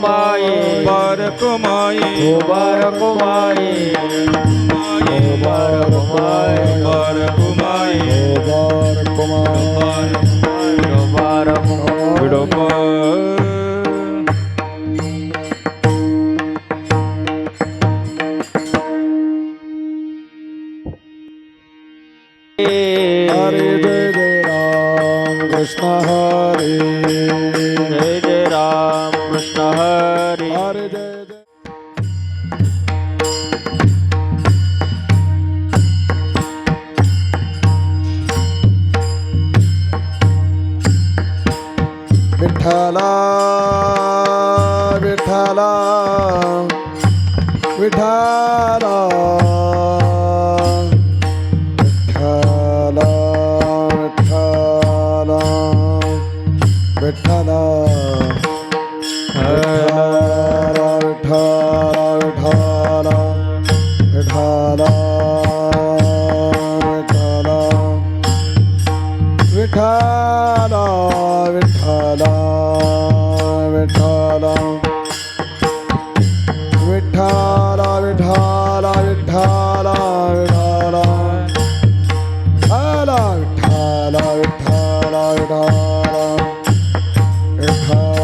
माये मुबारक माये मुबारक माये मुबारक माये मुबारक माये मुबारक माये मुबारक हरे जय जय राम कृष्ण हरे जय जय राम कृष्ण हरे हरे जय जय विठ्ठला विठ्ठला विठ्ठला विठ्ठला विठ्ठला विठ्ठला विठ्ठला विठ्ठला विठ्ठला विठ्ठला विठ्ठला विठ्ठला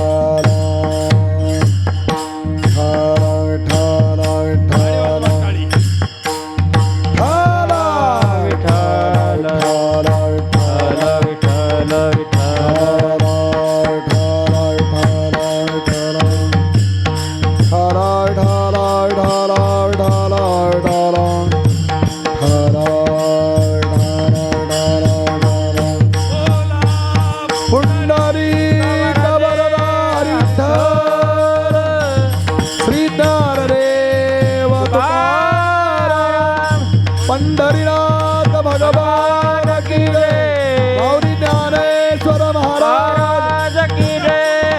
पंढरीनाथ भगवान की जय गौरी ज्ञानेश्वर महाराज की जय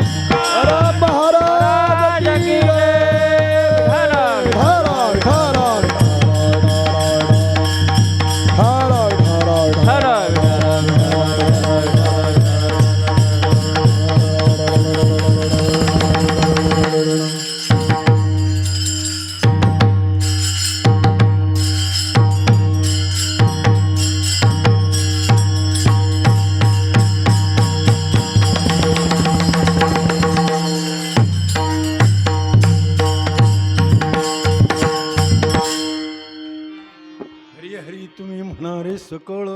राम महाराज की जय तुम्ही म्हणणारे सकळ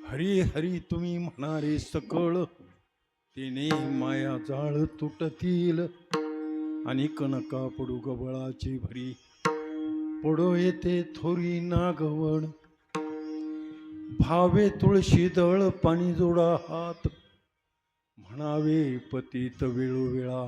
हरी हरी तुम्ही म्हणणारे सकळ तिने माया जाळ तुटतील आणि कनका पडू गबळाची भरी पडो येते थोरी नागवण भावे तुळशी दळ पाणी जोडा हात म्हणावे पतित वेळोवेळा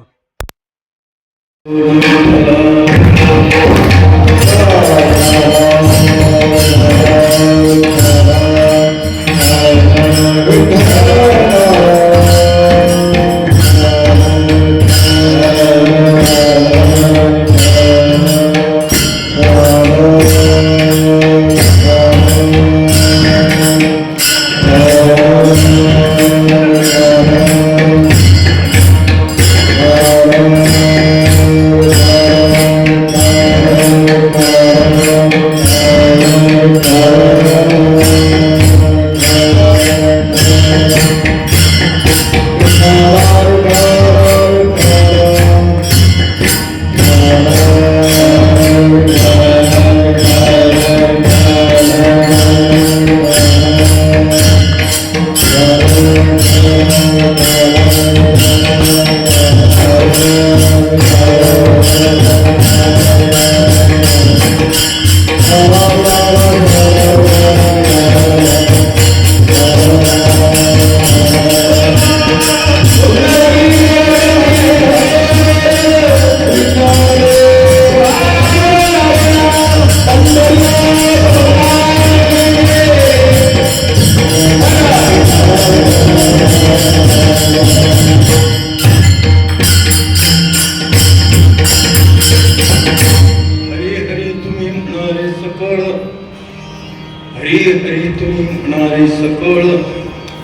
सकळ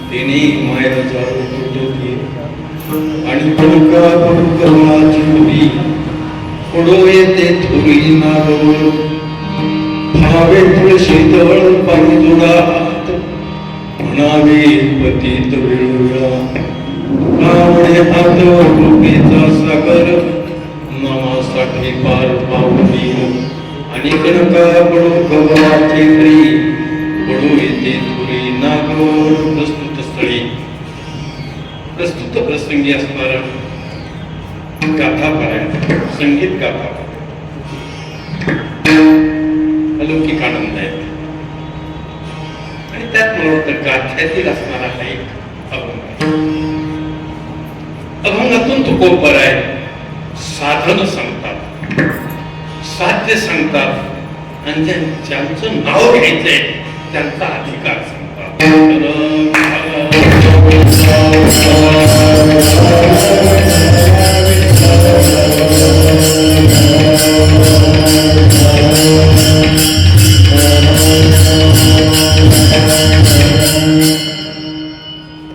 तिने माया जाऊ तुटती आणि कणका करुणाची मुली पडो येते थोरी नागवळ भावे तुळशी जवळ पाणी जोडा हात म्हणावे पतित वेळोवेळा नावणे हात कृपेचा सागर नामासाठी पार पावली आणि कणका पडो गव्हाचे घरी पडो येते थोरी नागवळ प्रस्तुत स्थळी प्रस्तुत प्रसंगी असणारा गाथा पारायण संगीत गाथा अलौकिक आनंद आहे आणि त्यात मला वाटतं गाथ्यातील असणारा हा एक अभंग अभंगातून तुकोबर आहे साधन सांगतात साध्य सांगतात आणि ज्यांचं नाव घ्यायचंय त्यांचा अधिकार सांगतात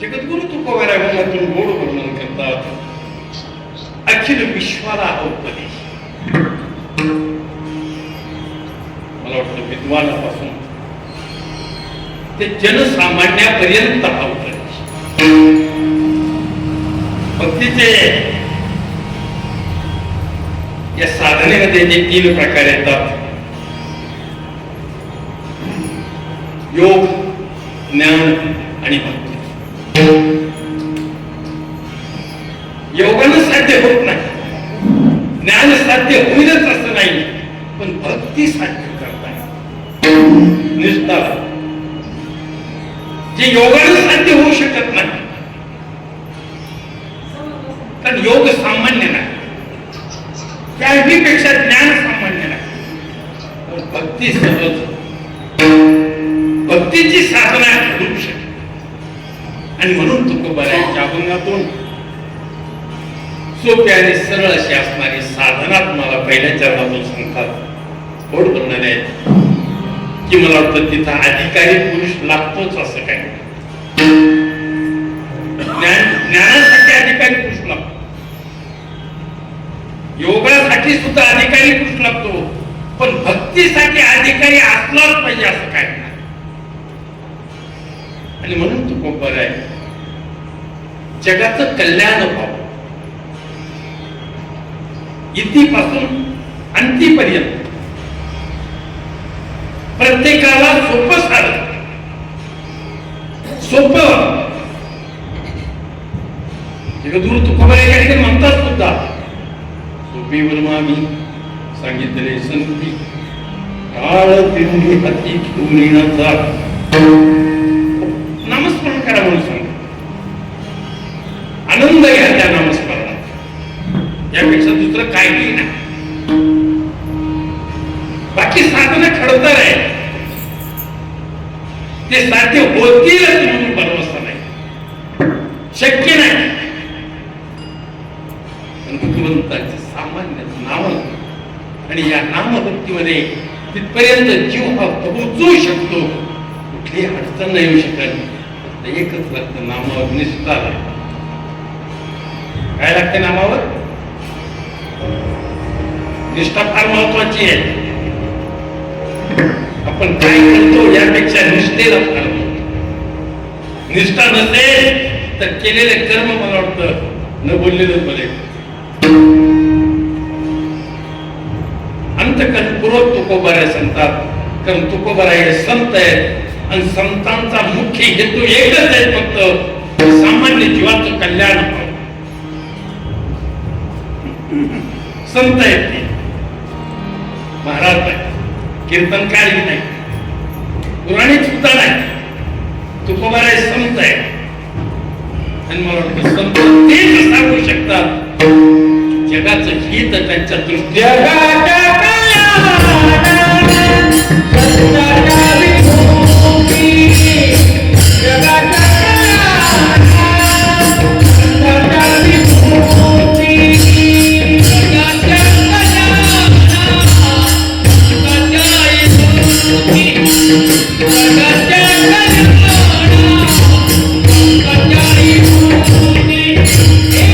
जगद्गुरु तुकोबारायातून गोड वर्णन करतात. अखिल विश्वाला हा उपदेश मला वाटतं विद्वानापासून ते जनसामान्यापर्यंत हा उपदेश भक्तीचे या साधनेमध्ये जे 3 प्रकार येतात योग ज्ञान आणि भक्ती. योगानं साध्य होत नाही ज्ञान साध्य होईलच असं नाही पण भक्ती साध्य करता निष्ठा जे योगानं साध्य होऊ शकत नाही कारण योग सामान्य नाही त्याहीपेक्षा ज्ञान सामान्य नाही पण भक्ती सहज भक्तीची साधना घडू शकते आणि म्हणून तुकोबारायांच्या अभंगातून सोपी आणि सरळ अशी असणारी साधना तुम्हाला पहिल्या चरणातून सांगतात गोड वर्णन आहे की मला वाटतं तिथं अधिकारी पुरुष लागतोच असं काही ज्ञानासाठी अधिकारी पुरुष लागतो योगासाठी सुद्धा अधिकारी पुरुष लागतो पण भक्तीसाठी अधिकारी असलाच पाहिजे असं काही नाही आणि म्हणून तुकोबर आहे जगाचं कल्याण व्हावं इतिपासून अंतीपर्यंत प्रत्येकाला सोपं साधं सोपं जगद्गुरु तुकोबार या ठिकाणी म्हणतात सुद्धा सोपीवर मामी सांगितले संती काळ पिंडी हाती घेऊन येण्याचा नामस्मरण करा म्हणून सांग आनंद घ्या त्या नामस्मरणात यापेक्षा दुसरं काहीही नाही बाकी साधनं खडतर आहे ते साध्य होतीलच म्हणून भरवसा नाही शक्य नाही पण भगवंताचे सामान्य नाम आणि या नामभक्तीमध्ये तिथपर्यंत जीव हा पोहोचू शकतो कुठली अडचण नाही येऊ शकत एकच लागतं नामावर निष्ठा काय लागते नामावर निष्ठा फार महत्वाची आहे आपण काय करतो यापेक्षा निष्ठेला करतो निष्ठा नसेल तर केलेले कर्म मला वाटतं न बोललेलं बरे अंतकरणपूर्वक तुकोबारा सांगतात कारण तुकोबारा हे संत आहेत आणि संतांचा मुख्य हेतू एकच आहे फक्त सामान्य जीवाचं कल्याण व्हावं संत आहेत ते महाराज नाही कीर्तनकार नाही पुराणिक सुद्धा नाही तुकोबारा हे संत आहे आणि मला वाटतं संत तेच सांगू शकतात जगाचं हित त्यांच्या दृष्टीने Hey!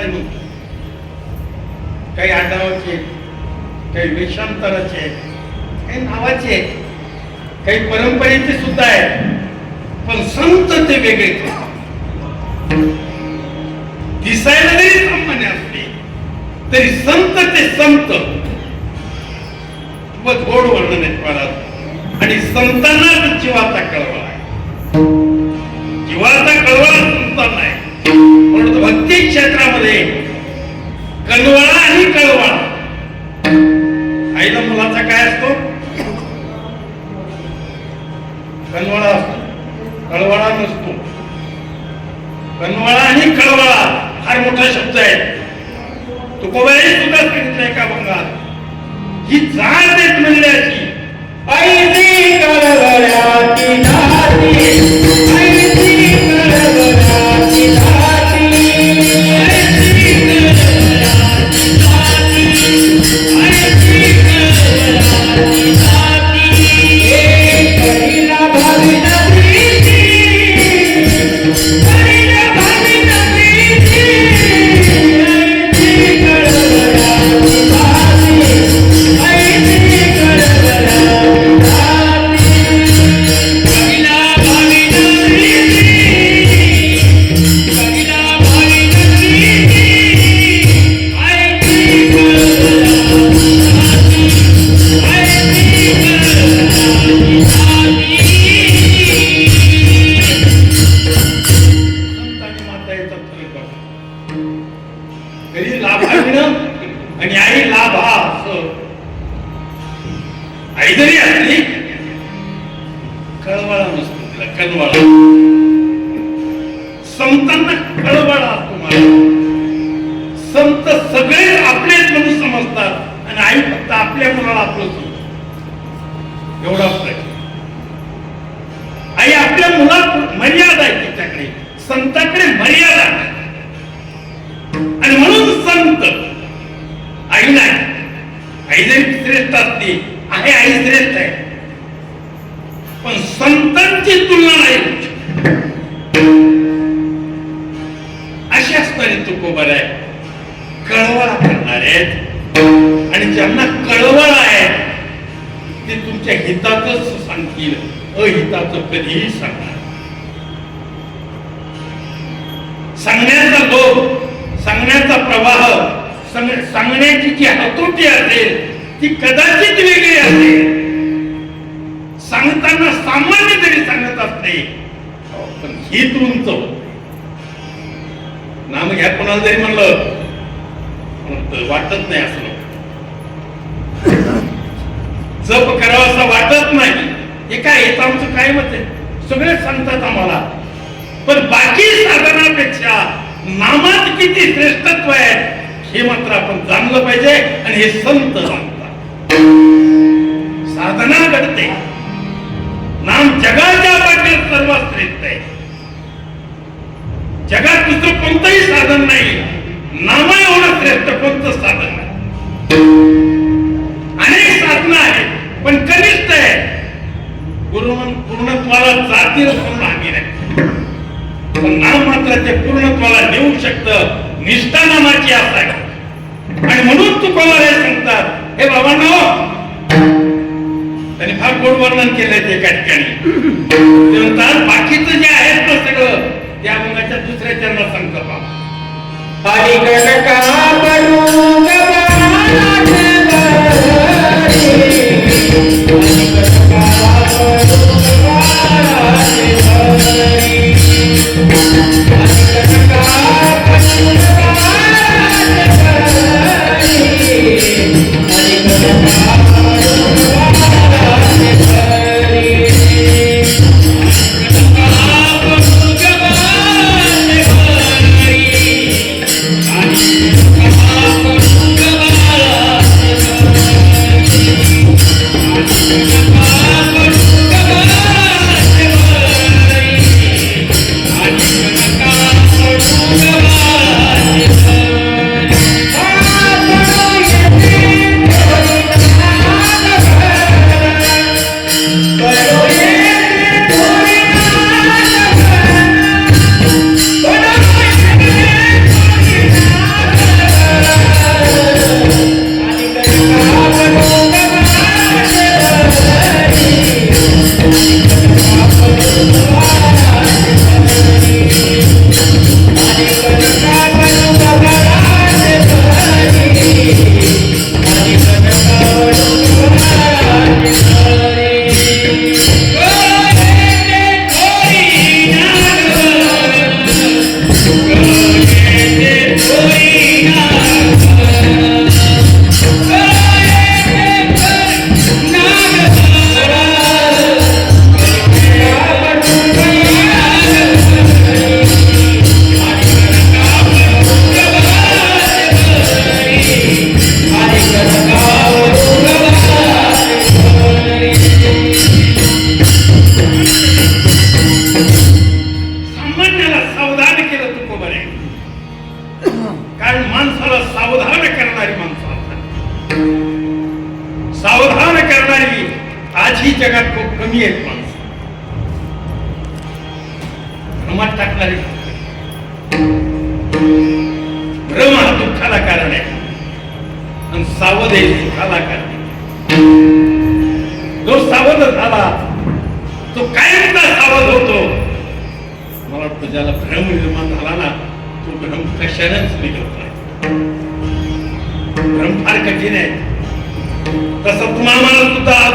समाज म्हणतो, काही आडनावाचे आहेत, काही वेशांतराचे आहेत, काही नावाचे आहेत, काही परंपरेचे सुद्धा आहेत, पण संत ते वेगळेच असतात. दिसायला जरी सामान्य असते तरी संत ते संत. खूपच गोड वर्णन आहे महाराज. आणि संतांना जीवाचा कळवळा आहे, जीवाचा कळवळा संतांना आहे. म्हणून भक्ती क्षेत्रामध्ये कळवळा आणि कळवळा. आईला मुलाचा काय असतो? कळवळा असतो, कळवळा नसतो. कळवळा आणि कळवळा फार मोठा शब्द आहे. तुकोबाई सुद्धा सांगितलंय का बंगाल, ही जाण देत म्हणल्याची ऐसी कळवळ्याची नाती, ऐसी कळवळ्याची नाती, ऐसी कळवळ्याची नाती, ऐसी कळवळ्याची नाती. एक कळीला भाविन प्रीती, कळीला भाविन प्रीती, ऐसी कळवळ्याची नाती, ऐसी कळवळ्याची नाती. कळीला भाविन प्रीती, कळीला भाविन प्रीती, ऐसी कळवळ्याची नाती, ऐसी कळवळ्याची नाती. संत आणि माता याचा फरक बघा. कधी लाभाविणं आणि आई लाभा असं. आई जरी असली कळवळा नसतो तिला, कळवळा. संतांना कळवळा असतो मला. संत सगळे आपलेच म्हणून समजतात आणि आई फक्त आपल्या मुलाला आपलं समजते. एवढा फरक. आई आपल्या मुलात मर्यादा आहे तिच्याकडे, संताकडे मर्यादा नाही. आणि म्हणून संत आई नाही. आई जरी श्रेष्ठ असते आहे, आई श्रेष्ठ आहे, पण संतांची तुलना नाही होऊ शकत. अशी असणारी तुकोबर आहे, कळवळा करणारे आहेत. आणि ज्यांना कळवळा आहे ते तुमच्या हितातच सांगतील, अहिताचं कधीही सांगणार. सांगण्याचा लोभ, सांगण्याचा प्रवाह, सांगण्याची जी हातोटी असेल ती कदाचित वेगळी असेल. सांगताना सामान्य जरी सांगत असते पण हित उंच होत. नाम घ्या कोणाला जरी म्हणलं वाटत नाही असं, जप करावं असं वाटत नाही. हे काय, येतं आमचं काय मत आहे, सगळे सांगतात आम्हाला, पण बाकी साधनापेक्षा नामात किती श्रेष्ठत्व आहे हे मात्र आपण जाणलं पाहिजे. आणि हे संत सांगतात. साधना घडते, नाम जगाच्या पाठीत सर्वात श्रेष्ठ आहे. जगात दुसरं कोणतंही साधन नाही, नामा एवढं श्रेष्ठ कोणतं साधन नाही. अनेक साधनं आहेत पण कनिष्ठ आहे. पूर्णत्वाला जातील म्हणून आम्ही नाही, पण नाम मात्र ते पूर्णत्वाला नेऊ शकतं. निष्ठा नामाची असाय. आणि म्हणून तुकोबार सांगतात, हे बाबांनो, त्यांनी फार गोड वर्णन केलंय ते एका ठिकाणी. ते म्हणतात बाकीचं जे आहे ते सगळं त्या अभंगाच्या दुसऱ्या चरणात सांगतात बाबा. आणि माणसाला सावधान करणारी माणसं असतात. सावधान करणारी आजही जगात खूप कमी आहेत माणसं. भ्रमात टाकणारी. भ्रम हा दुःखाला कारण आहे आणि सावध आहे सुखाला कारण. जो सावध झाला तो कायमचा सावध होतो. मला वाटतं ज्याला भ्रम निर्माण झाला ना तो भ्रम कशानेच निघत नाही. भ्रम फार कठीण आहे. तसं तुम्हाला सुद्धा आज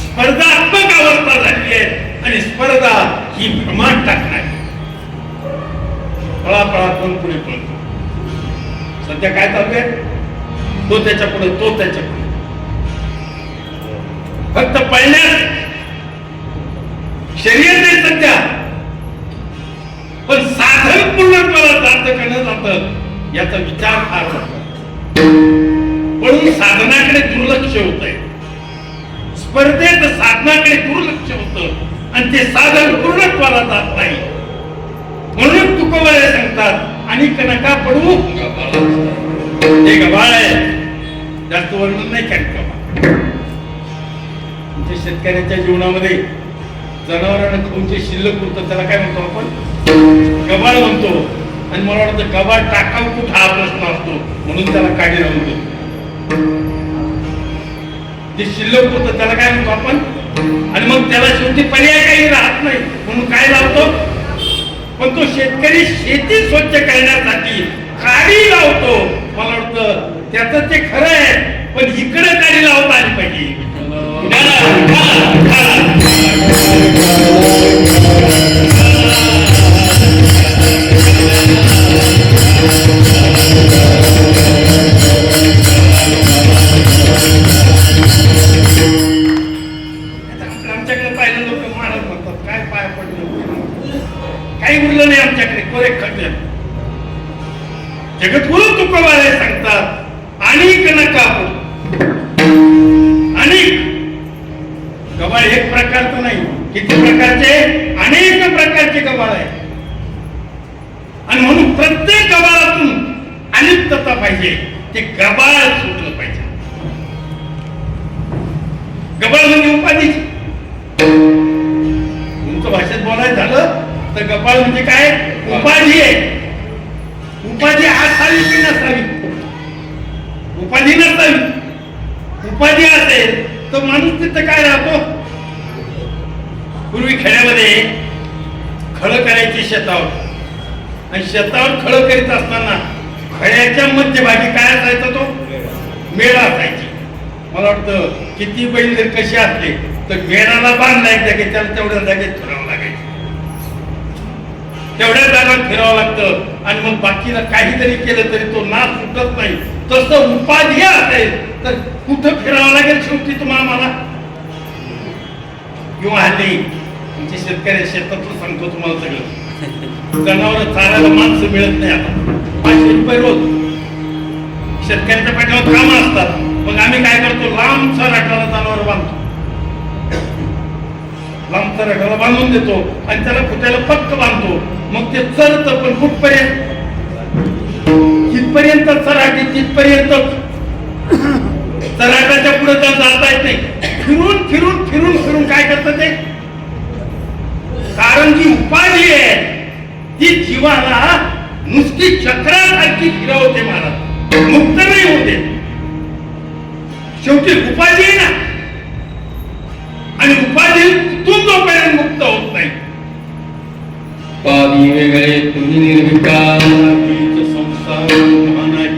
स्पर्धात्मक अवस्था झाली आहे आणि स्पर्धा ही भ्रमात टाकणार. पळापळा कोण पुढे पळतो. सध्या काय चालू आहे. तो त्याच्या पुढे तो त्याच्या पुढे फक्त पळण्यात शर्यत आहे सध्या. पण साधन पूर्णत्वाला जातं का न जातं याचा विचार फार होतो. म्हणून साधनाकडे दुर्लक्ष होत आहे. स्पर्धेत साधनाकडे दुर्लक्ष होतं आणि ते साधन पूर्णत्वाला जात नाही. म्हणून तुकोबारे सांगतात आणि नका पडू हे गबाळ आहे. जास्त वर्णन नाही करत. शेतकऱ्याच्या जीवनामध्ये जनावरांना खाऊचे शिल्लक उरतं त्याला काय म्हणतो आपण गबाळ म्हणतो. आणि मला वाटतं गबाळ टाकाव कुठं हा प्रश्न असतो म्हणून त्याला काढी राहतो. जे शिल्लक होतं त्याला काय म्हणतो आपण. आणि मग त्याला शेवटी पर्याय काही राहत नाही म्हणून काय लावतो. पण तो शेतकरी शेती स्वच्छ करण्यासाठी काडी लावतो. मला वाटतं त्याचं ते खरं आहे. पण इकडे काडी लावता आली पाहिजे. आमच्याकडे पाहिलं लोक महाराज म्हणतात काय पाय पडलं काही उरलं नाही आमच्याकडे कोरे खड्डे. जगद्गुरु तुकोबारे सांगतात अनेक नका अनेक. गबाळ एक प्रकारचं नाही. किती प्रकारचे अनेक प्रकारचे गबाळ आहे. आणि म्हणून प्रत्येक गबाळातून अलिप्तता पाहिजे. ते गबाळ सुटलं पाहिजे. गबाळ म्हणजे उपाधीची. तुमचं भाषेत बोलायचं झालं तर गबाळ म्हणजे काय उपाधी आहे. उपाधी असावी की नसावी. उपाधी नसावी. उपाधी असेल तर माणूस तिथं काय राहतो. पूर्वी खेड्यामध्ये खळ करायची शेतावर आणि शेतावर खळ करीत असताना खळ्याच्या मध्यभागी काय असायचा तो मेळा असायची. मला वाटतं किती बैल जर कसे असले तर मेळाला बांधला एक जागे त्याला तेवढ्या जागेत फिरावं लागायचं. तेवढ्या जागात फिरावं लागतं आणि मग बाकीला काहीतरी केलं तरी तो नाश सुटत नाही. तसं उपाधी असेल तर कुठं फिरावं लागेल शेवटी तुम्हाला मला. किंवा हल्ली तुमचे शेतकरी शेतातून सांगतो तुम्हाला सगळं जनावर चारायला माणसं मिळत नाही. आता 500 रुपये रोज शेतकऱ्याच्या पाठीवर कामं असतात. मग आम्ही काय करतो लांबचा रटाला जनावर बांधतो. लांबचा रटाला बांधून देतो आणि त्याला फुट्याला पक्क बांधतो. मग ते चरतं पण कुठपर्यंत जिथपर्यंत चराटी तिथपर्यंत. चराटाच्या पुढे तर जाता येत नाही. फिरून फिरून फिरून फिरून काय करतं ते. कारण जी उपाधी आहे ती जीवाला नुसती चक्रासारखी फिरवते महाराज. मुक्त नाही होते. शेवटी उपाधी आहे ना. आणि उपाधीतून जोपर्यंत मुक्त होत नाही. उपाधी वेगळे तुम्ही निर्विकार. संसार नाही.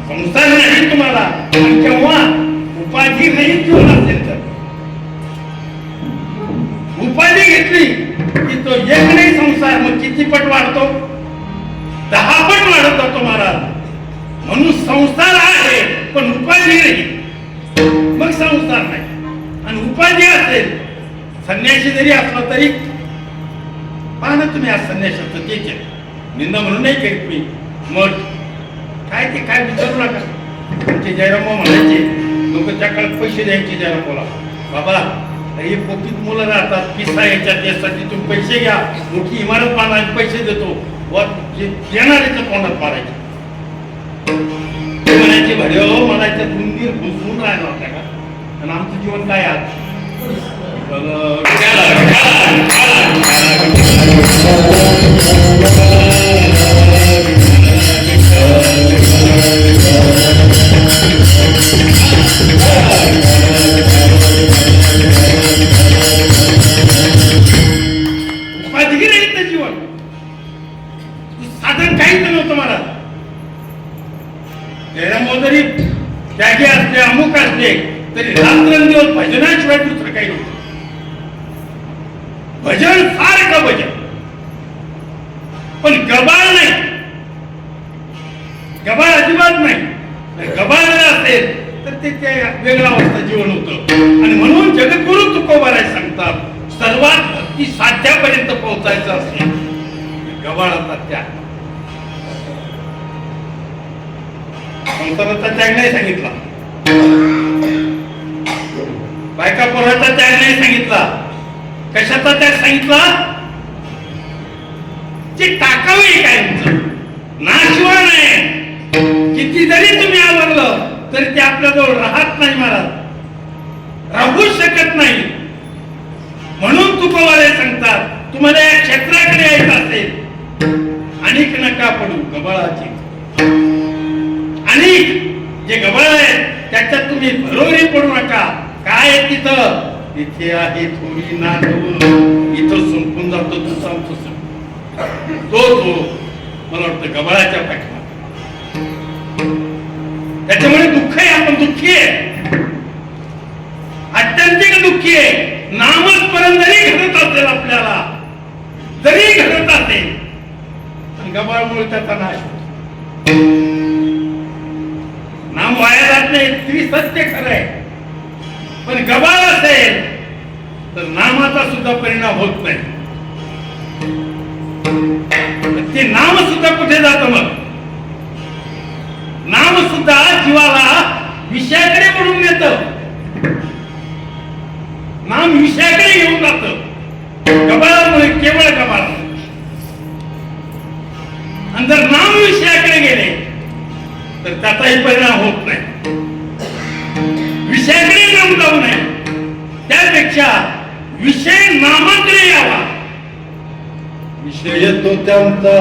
संसार नाही तुम्हाला. आणि केव्हा उपाधी नाही ठेवला असेल तर उपाधी घेतली की तो एक नाही संसार मग किती पट वाढतो. 10 पट वाढत जातो महाराज. म्हणून संसार आहे पण उपाधी नाही. मग संसार नाही. आणि उपाधी असेल संन्यासी जरी असला तरी पहा ना तुम्ही आज संन्यासाचं ते निंदा म्हणून नाही करीत मी. मग काय ते काय विचारू नका. आमचे जयराम म्हणायचे लोक त्या काळात पैसे द्यायचे जयरामला. बाबा हे पोटीत मुलं राहतात पिसा याच्यात यासाठी तुम्ही पैसे घ्या मोठी इमारत बांधायला पैसे देतो. वर जे देणाऱ्याच्या तोंडात मारायचे. भड्यो मला याच्यात उंदीर घुसवून राहिला होता का? आणि आमचं जीवन काय आज उपाधी रहित जीवन, साधन काहीच नव्हतं मला. त्यामुळे जरी त्यागे असले अमुक असले तरी रात्रंदिवस भजनाशिवाय दुसरं काही नव्हतं. भजन सारखं भजन, पण गबाळ नाही, गबाळ अजिबात नाही. गबाळ जर असेल तर ते वेगळा अवस्था जीवन होतं. आणि म्हणून जगद्गुरु तुकोबाराय सांगतात सर्वात भक्ती साध्यापर्यंत पोहोचायचं असेल गबाळाचा त्याग. संसाराचा त्याग नाही सांगितला, बायका पोराचा त्याग नाही सांगितला, कशाचा त्याग सांगितला? जे टाकावे काय नाशिवाय नाही. किती जरी तुम्ही आवरलं तरी ते आपल्याजवळ राहत नाही महाराज, राहू शकत नाही. म्हणून तुकोबाराय सांगतात तुम्हाला या क्षेत्राकडे यायचं असेल अनेक नका पडू गबाळाची. अनेक जे गबाळ आहे त्याच्यात तुम्ही बरोबरी पडू नका. काय आहे तिथं? तिथे आहे थोडी नाटव, इथं संपून जातो तुझा तो मला वाटतं गबाळाच्या पाठीमागे. त्याच्यामुळे दुःख आहे, आपण दुःखी आहे, अत्यंतिक दुःखी आहे. नामस्मरण जरी घडत असेल आपल्याला, जरी घडत असेल पण गबाळमुळे त्याचा नाश होतो. नाम वाया जात नाही, त्रिसत्य खरं आहे. पण गबाळ असेल तर नामाचा सुद्धा परिणाम होत नाही. ते नाम सुद्धा कुठे जातं? मग नाम सुद्धा जीवाला विषयाकडे म्हणून नेतं. नाम विषयाकडे घेऊन जातं गबाळामुळे, केवळ गबाळ. आणि जर नाम विषयाकडे गेले तर त्याचाही परिणाम होत नाही. विषयाकडे नाम जाऊ नये, त्यापेक्षा विषय नामाकडे यावा. विषय तो त्यांचा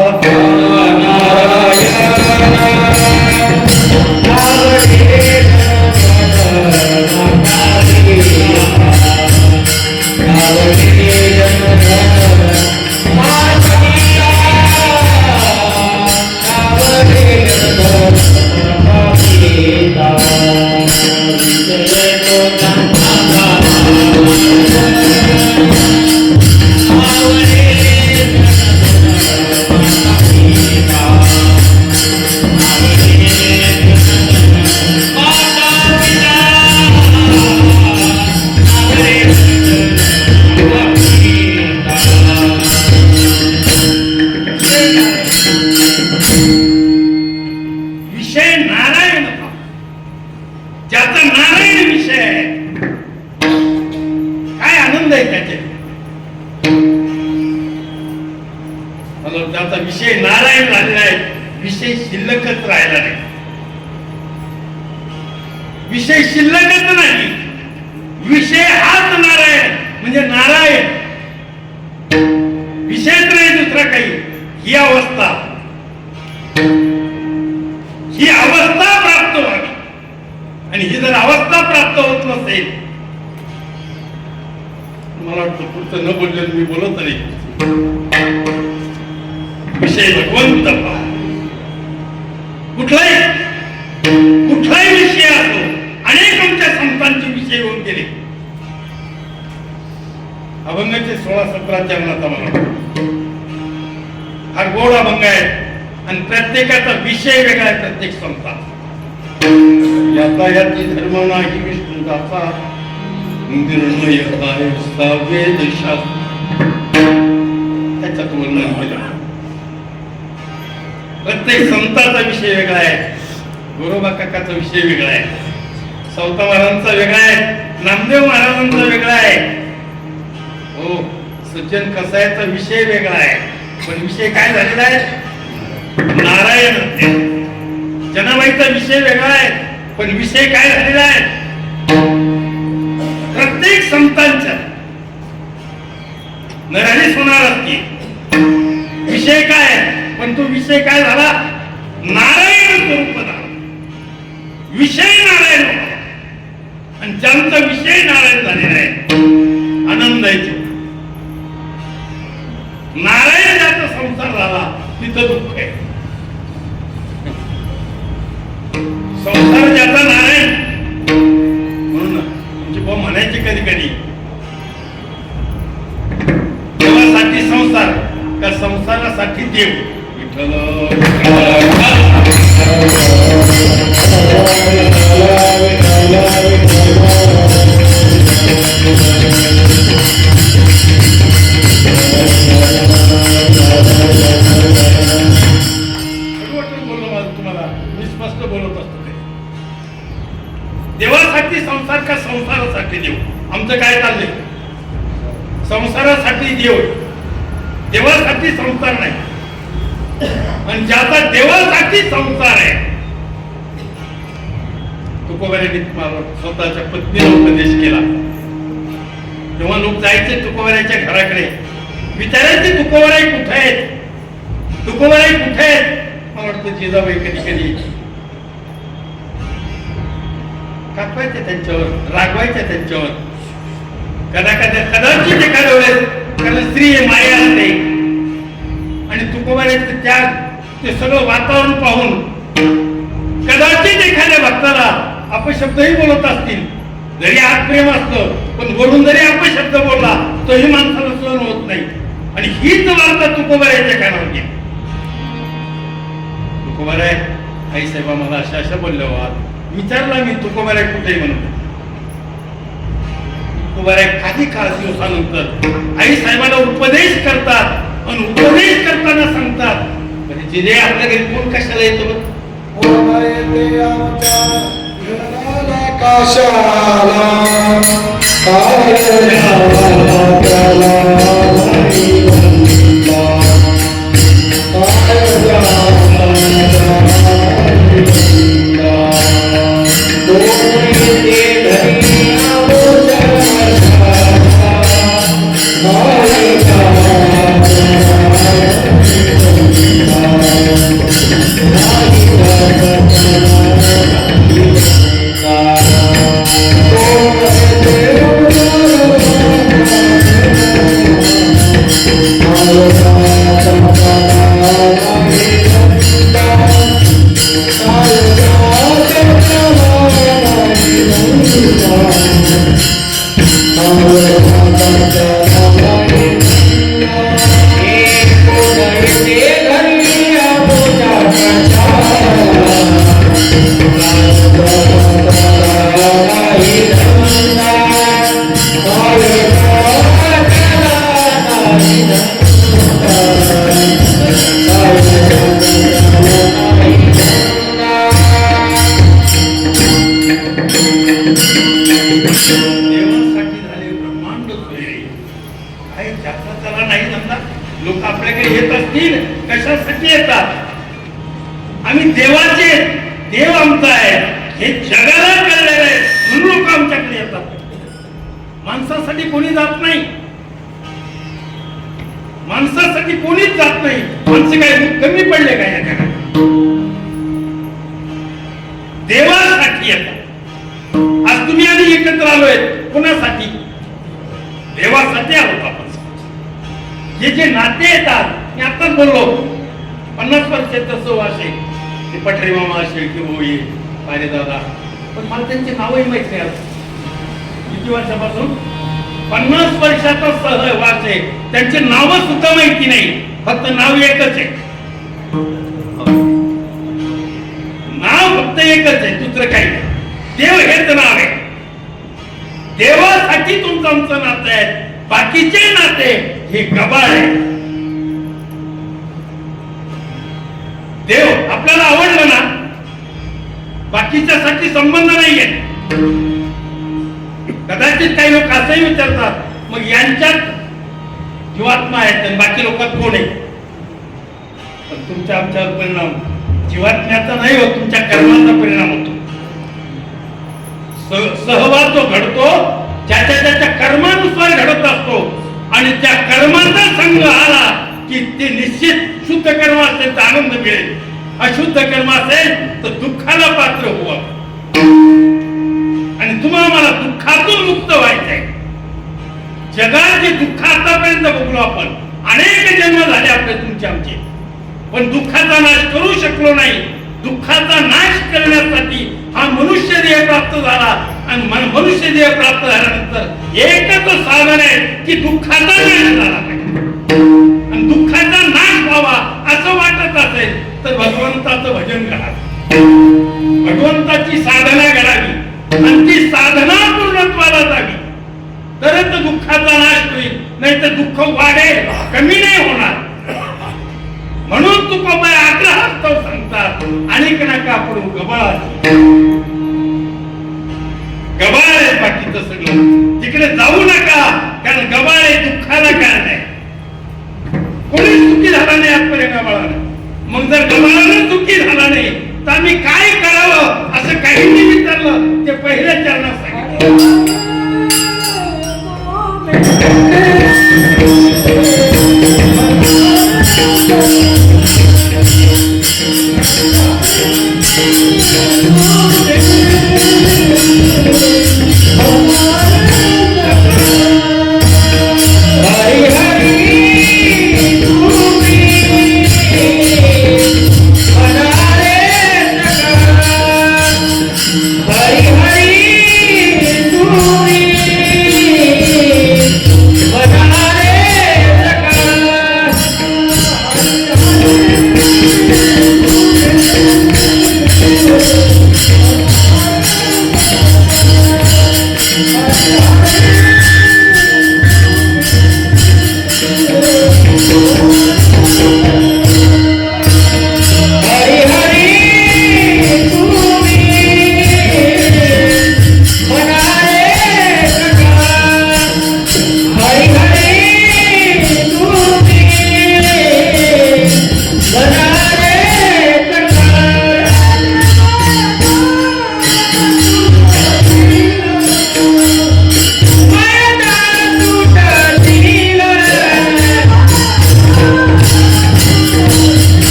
त्याचा विषय नारायण झालेला आहे, विषय शिल्लकच राहिला नाही. विषय शिल्लकच नाही, विषय हाच नारायण म्हणजे नारायण. विषयच नाही दुसरा काही. ही अवस्था प्राप्त व्हावी. आणि ही जर अवस्था प्राप्त होत नसेल, मला वाटतं पुढचं न बोललेलं मी बोलत नाही. विषय भगवंत कुठलाही विषय असो, अनेक आमच्या संतांचे विषय होऊन गेले. अभंगाचे 16-17 चरणाचा मला हा गोड अभंग आहे आणि प्रत्येकाचा विषय वेगळा आहे. प्रत्येक संतांचा याचा याची धर्म नाही विष्णूचा निर्णय आहे वेदशास्त्र. त्याच्यात वर्णन केलं. प्रत्येक संताचा विषय वेगळा आहे. गोरोबा काकाचा विषय वेगळा आहे, सौता महाराजांचा वेगळा आहे, नामदेव महाराजांचा वेगळा आहे. हो, सज्जन कसायचा विषय वेगळा आहे. पण विषय काय झालेला आहे? नारायण. जनाबाईचा विषय वेगळा आहे, पण विषय काय झालेला आहे प्रत्येक संतांच्या नराणीच होणार असते. विषय काय पण तो विषय काय झाला नारायण स्वरूप झाला. विषय नारायण होता आणि ज्यांचा विषय नारायण झालेला आहे आनंद आहे. नारायण ज्याचा संसार झाला तिथं दुःख आहे. संसार ज्याचा नारायण म्हणून तुमचे भाऊ म्हणायचे कधी कधी देवासाठी संसार का संसारासाठी देव. विठ्ठल तुम्हाला मी स्पष्ट बोलत असतो. देवासाठी संसार का संसारासाठी देव. आमचं काय चाललंय संसारासाठी देव देवासाठी संसार नाही. आणि ज्याचा देवासाठी संसार आहे तुकोबारांनी स्वतःच्या पत्नीला उपदेश केला. तेव्हा लोक जायचे तुकोबाराच्या घराकडे विचारायचे तुकोबाराई कुठे आहेत तुकोबाराई कुठे आहेत. मला वाटतं जिजाबाई कधी कधी कापायचे त्यांच्यावर रागवायचे त्यांच्यावर कदाचित एखाद्या वेळेस कारण स्त्री माया असते आणि तुकोबारायचं त्याग ते सगळं वातावरण पाहून कदाचित एखाद्या भक्ताला अपशब्दही बोलत असतील. जरी आत प्रेम असतं पण वरून जरी अपशब्द बोलला तोही माणसाला सहन होत नाही. आणि हीच वार्ता तुकोबारायच्या कानावर गेली. तुकोबाराय आई साहेबा मला अशा अशा बोलल्या वा विचारला मी तुकोबाराय कुठेही म्हणून. तुकोबाराय काही काळ दिवसानंतर आई साहेबाला उपदेश करतात आणि उपदेश करताना सांगतात जिरे आपल्या घरी कोण कशाला येतो लोक आपल्याकडे येत असतील कशासाठी येतात. आम्ही देवाचे देव आमचा आहे हे जगाला कळलेलं आहे म्हणून लोक आमच्याकडे येतात. माणसासाठी कोणी जात नाही. माणसासाठी कोणीच जात नाही. माणसं काय कमी पडले काय या जगात. देवासाठी येतात. आज तुम्ही आम्ही एकत्र आलोय कोणासाठी देवासाठी आलो आपण. हे जे नाते येतात मी आताच बोललो 50 वर्षाचं सुवासे ते पठरे मामा असेल की होई पारे दादा पण मला त्यांचे नावही माहित नाही. किती वर्षापासून 50 वर्षाचा सहवास आहे. त्यांचे नाव सुद्धा माहिती नाही. फक्त नाव एकच आहे. नाव फक्त एकच आहे दुसरं काही नाही. देव हेच नाव आहे. देवासाठी तुमचं आमचं नातं आहे. बाकीचे नाते हे गबाळ आहे. देव आपल्याला आवडलं ना बाकीच्यासाठी संबंध नाहीये. कदाचित काही लोक असंही विचारतात मग यांच्यात जीवात्मा आहेत आणि बाकी लोकात कोण आहे. पण तुमच्या आमच्यावर परिणाम जीवात्म्याचा नाही होत तुमच्या कर्माचा परिणाम होतो. सहवास जो घडतो ज्याच्या त्याच्या कर्मानुसार घडत असतो आणि त्या कर्माचा संघ आला की ते निश्चित शुद्ध कर्म असेल तर आनंद मिळेल, अशुद्ध कर्म असेल तर दुःखाला पात्र हुआ. आणि तुम्हाला मला दुःखातून मुक्त व्हायचंय. जगात जे दुःख आतापर्यंत बघलो आपण, अनेक जन्म झाले आपले तुमचे आमचे, पण दुःखाचा नाश करू शकलो नाही. दुःखाचा नाश करण्यासाठी हा मनुष्य देह प्राप्त झाला आणि मनुष्य देह प्राप्त झाल्यानंतर एकच साधन आहे की दुःखाचा नाश झाला पाहिजे. आणि दुःखाचा नाश व्हावा असं वाटत असेल तर भगवंताचं भजन करा, भगवंताची साधना करावी आणि ती साधना पूर्णत्वाला जावी, तरच दुःखाचा नाश होईल. नाही तर दुःख वाढेल, कमी नाही होणार. म्हणून तुकोबा आग्रहास्तव सांगतात अनेक नका पडू गबाळ. गबाळ आहे बाकीचं सगळं, तिकडे जाऊ नका, कारण गबाळ आहे दुःखाला कारण आहे. कोणीच सुखी झाला नाही आजपर्यंत गबाळाने. मग जर गबाळाने सुखी झाला नाही तर आम्ही काय करावं असं काहींनी विचारलं, ते पहिल्या चरणात सांगितलं.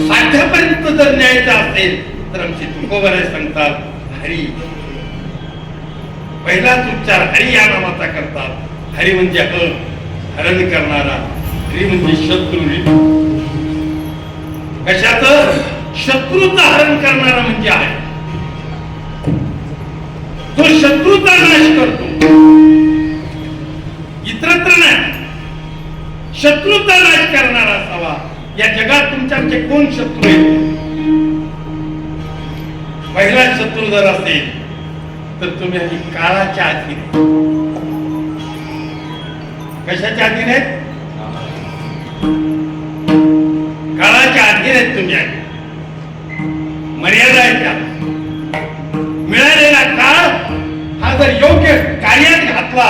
साध्यापर्यंत जर न्यायचं असेल तर आमचे तुकोबाराय सांगतात हरी. पहिलाच उच्चार हरी या नामाचा करतात. हरी म्हणजे हरण करणारा, हरी म्हणजे शत्रू. कशाचं? शत्रूचं हरण करणारा म्हणजे आहे तो शत्रूचा नाश करतो, इतरत्र नाही. शत्रूचा नाश करणारा असावा. या जगात तुमच्याकडे कोण शत्रू आहे? पहिला शत्रू जर असेल तर तुम्ही आधी काळाच्या अधीन आहे. कशाच्या अधीन आहेत? काळाच्या अधीन आहेत तुम्ही. मर्यादा आहे त्या. मिळालेला काळ हा जर योग्य कार्यात घातला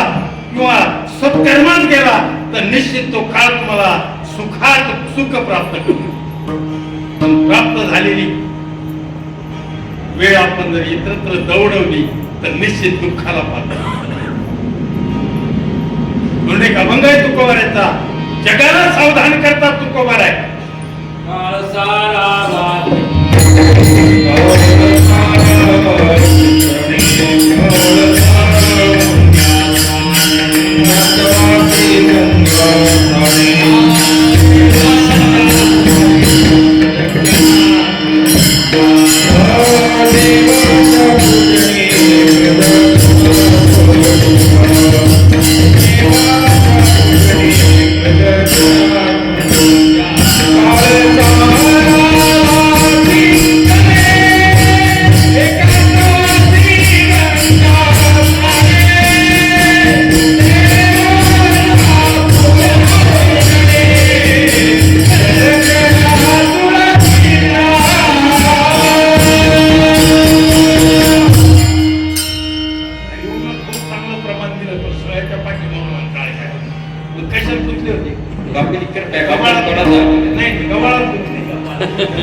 किंवा सत्कर्मात गेला तर निश्चित तो काळ तुम्हाला सुखात सुख प्राप्त करू. पण प्राप्त झालेली वेळ आपण जर इतरत्र दौडवली तर निश्चित दुःखाला पात्र. म्हणून एक अभंग आहे तुकोबारायचा, जगाला सावधान करतात तुकोबाराय. देव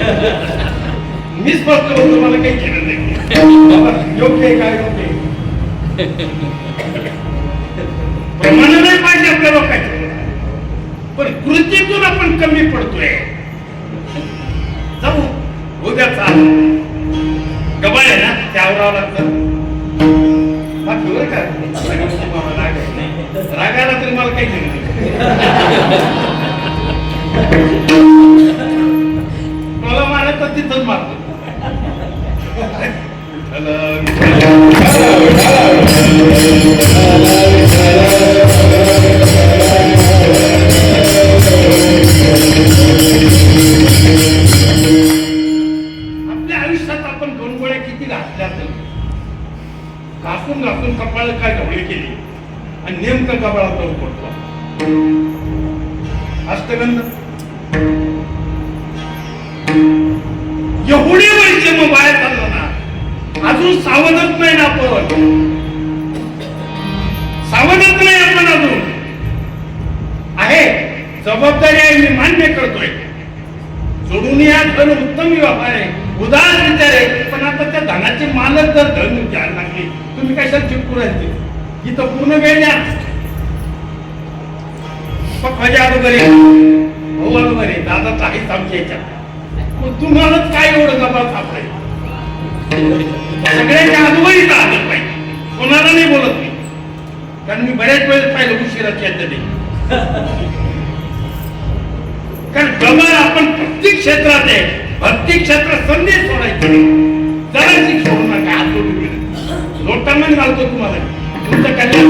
मी स्पष्ट बोलतो, मला काही केलं नाही. बाबा, योग्य आहे काय योग्य आहे? प्रमाण नाही पाहिजे आपल्या लोकांचे, पण कृतीतून आपण कमी पडतोय. जाऊ उद्याचा गबाळ आहे ना, त्यावर लागतं. बाकी बरं का, रागाला तरी मला काही केलं नाही. मला मारत तर तिथंच मारतो. आपल्या आयुष्यात आपण दोन गोळ्या किती घातल्या, घासून घासून कपाळ काय ढवळी केली आणि नेमकं कपाळात जाऊन पडतो. अष्टगंध एवढे वर्ष मग बाहेर चाललो ना, अजून सावधच नाही ना आपण, सावधच नाही आपण अजून. आहे जबाबदारी आहे, मी मान्य करतोय. सोडून या धन उत्तम व्यवहार आहे, उदार विचार आहे, पण आता त्या धनाचे मालक जर धन घ्यायला लागले, तुम्ही कशाला चिपकू राहते? इथं पूर्ण वेळ द्या. माझ्या अगोदर भाऊ अगोदर दादाच आहेच आमच्या याच्यात. मग तुम्हालाच काय एवढं गबाळ सापडेल? सगळ्यांच्या अगोदरीच आलं पाहिजे, कोणाला नाही बोलत मी, कारण मी बऱ्याच वेळेस पाहिलं उशिराची येते. कारण गबाळ आपण प्रत्येक क्षेत्रात आहे, प्रत्येक क्षेत्रात संदेश सोडायचे. जराशी सोडू नका, हात जोडून गेले लोटांना घालतो तुम्हाला, तुमचं कल्याण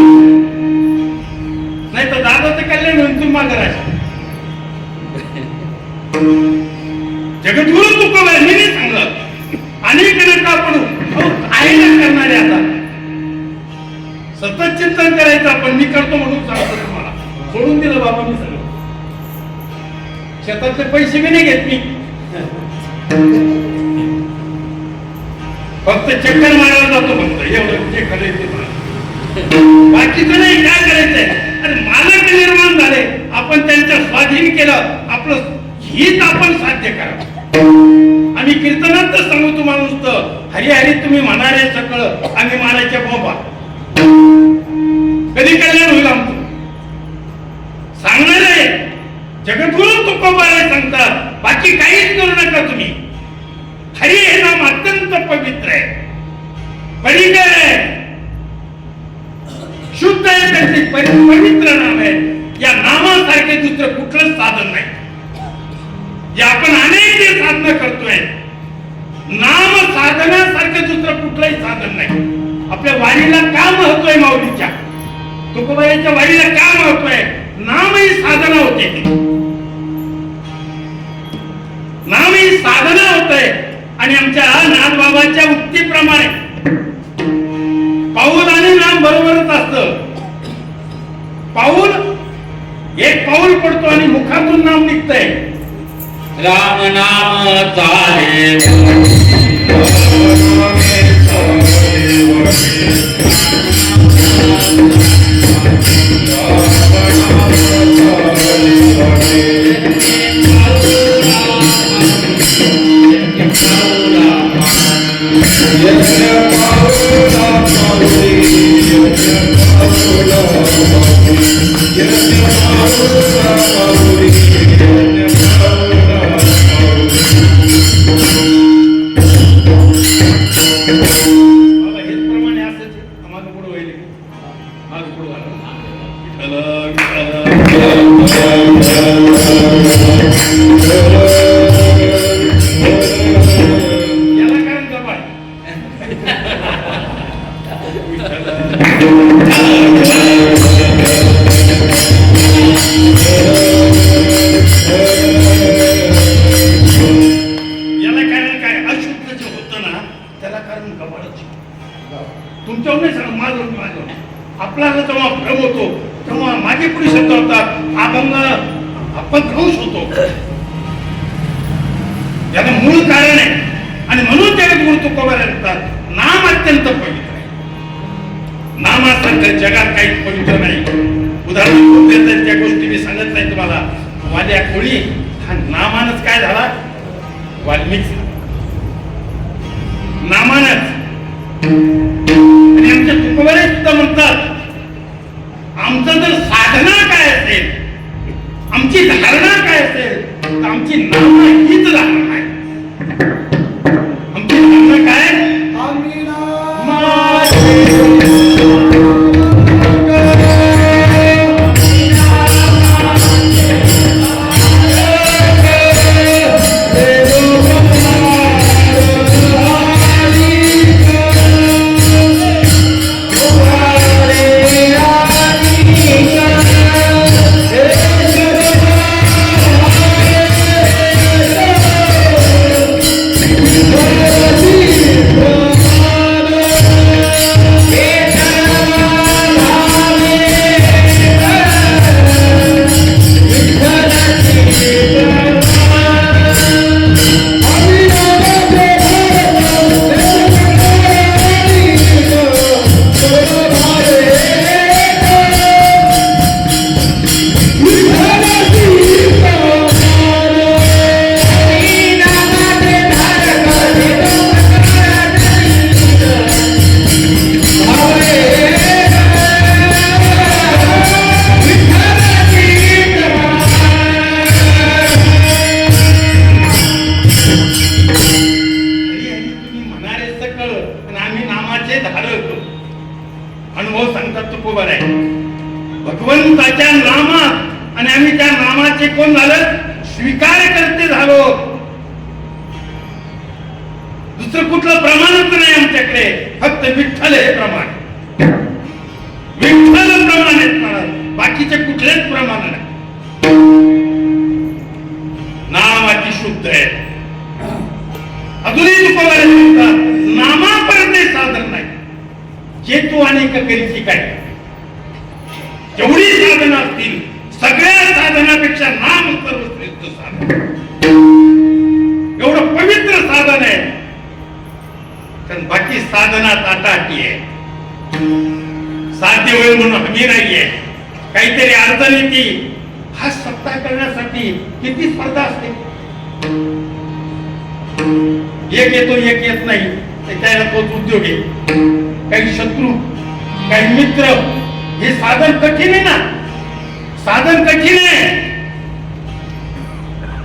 नाही तर दादाचं कल्याण होईल. तुम्ही मागे राहा. जगद्गुरु तुकोबा मी नाही सांगत, अनेक नका आपण आहे ना करणारे. आता सतत चिंतन करायचं आपण, मी करतो म्हणून सांगतो तुम्हाला. सोडून दिलं बाबा मी सगळं, शेतातले पैसे बी नाही घेत मी, फक्त चक्कर मारायला जातो फक्त, एवढं जे करायचं बाकीचं नाही. काय करायचंय? अरे मालक निर्माण झाले, आपण त्यांच्या स्वाधीन केलं, आपलं हित आपण साध्य करा. आम्ही कीर्तनात तर सांगू तुम्हाला नुसतं हरी हरी तुम्ही म्हणारे सकळ, आम्ही मारायच्या बोंबा. कधी कल्याण होईल आमचं? सांगणार आहे जगद्गुरु तुकोबाला सांगतात, बाकी काहीच करू नका तुम्ही. हरी हे नाम अत्यंत पवित्र आहे, पवित्र आहे, शुद्ध आहे, त्याचे पवित्र नाम आहे. या नामासारखे दुसरं कुठलंच साधन नाही. जे आपण अनेक साधनं करतोय, नाम साधनासारखं दुसरं कुठलंही साधन नाही. आपल्या वारीला का महत्व आहे? माऊलीच्या तुकोबाईच्या वारीला का महत्व आहे? नाम ही साधना होते, नाम ही साधना होत आहे. आणि आमच्या नाथबाबाच्या उक्तीप्रमाणे पाऊल आणि नाम बरोबरच असतं. पाऊल एक पाऊल पडतो आणि मुखातून नाम निघतंय. राम नाम चाले आपल्याला जेव्हा भ्रम होतो तेव्हा मागे पुढे शब्द होतात, अभंग अपभ्रंश होतो. याला मूळ कारण आहे. आणि म्हणून जगद्गुरु तुकोबा म्हणतात नाम अत्यंत पवित्र आहे. नामासारखं जगात काही पवित्र नाही. उदाहरण त्या गोष्टी मी सांगत नाही तुम्हाला. माझ्या कोळी हा नामानच काय झाला, वाल्मिक नामानच. आणि आमच्या तुकोबारे सुद्धा म्हणतात, आमचं जर साधना काय असेल, आमची धारणा काय असेल, तर आमची नाम हीच धारणा आहे. आमची धारणा काय? आम्ही अनुभव सांगतात तुकोबार आहे. भगवंताच्या नामात आणि आम्ही त्या नामाचे कोण झालं? स्वीकार करते झालो. दुसरं कुठलं प्रमाणच नाही आमच्याकडे, फक्त विठ्ठल हे प्रमाण. विठ्ठल प्रमाण आहेत म्हणा, बाकीचे कुठलेच प्रमाण नाही. नाम अति शुद्ध आहे. अजूनही तुकोबार म्हणतात, नामापर्यंत साधन नाही. जे तू अनेक करीची काय, जेवढी साधनं असतील सगळ्या साधनापेक्षा नाम सर्वश्रेष्ठ साधन. एवढं पवित्र साधन आहे, कारण बाकी साधनात आटाआटी आहे. साध्य होईल म्हणून हमी नाहीये. काहीतरी अडचण येते, हा सत्ता करण्यासाठी किती स्पर्धा असते. एक येतो एक येत नाही, त्याला तोच उद्योग आहे. काही शत्रू, काही मित्र, हे साधन कठीण आहे ना. साधन कठीण आहे,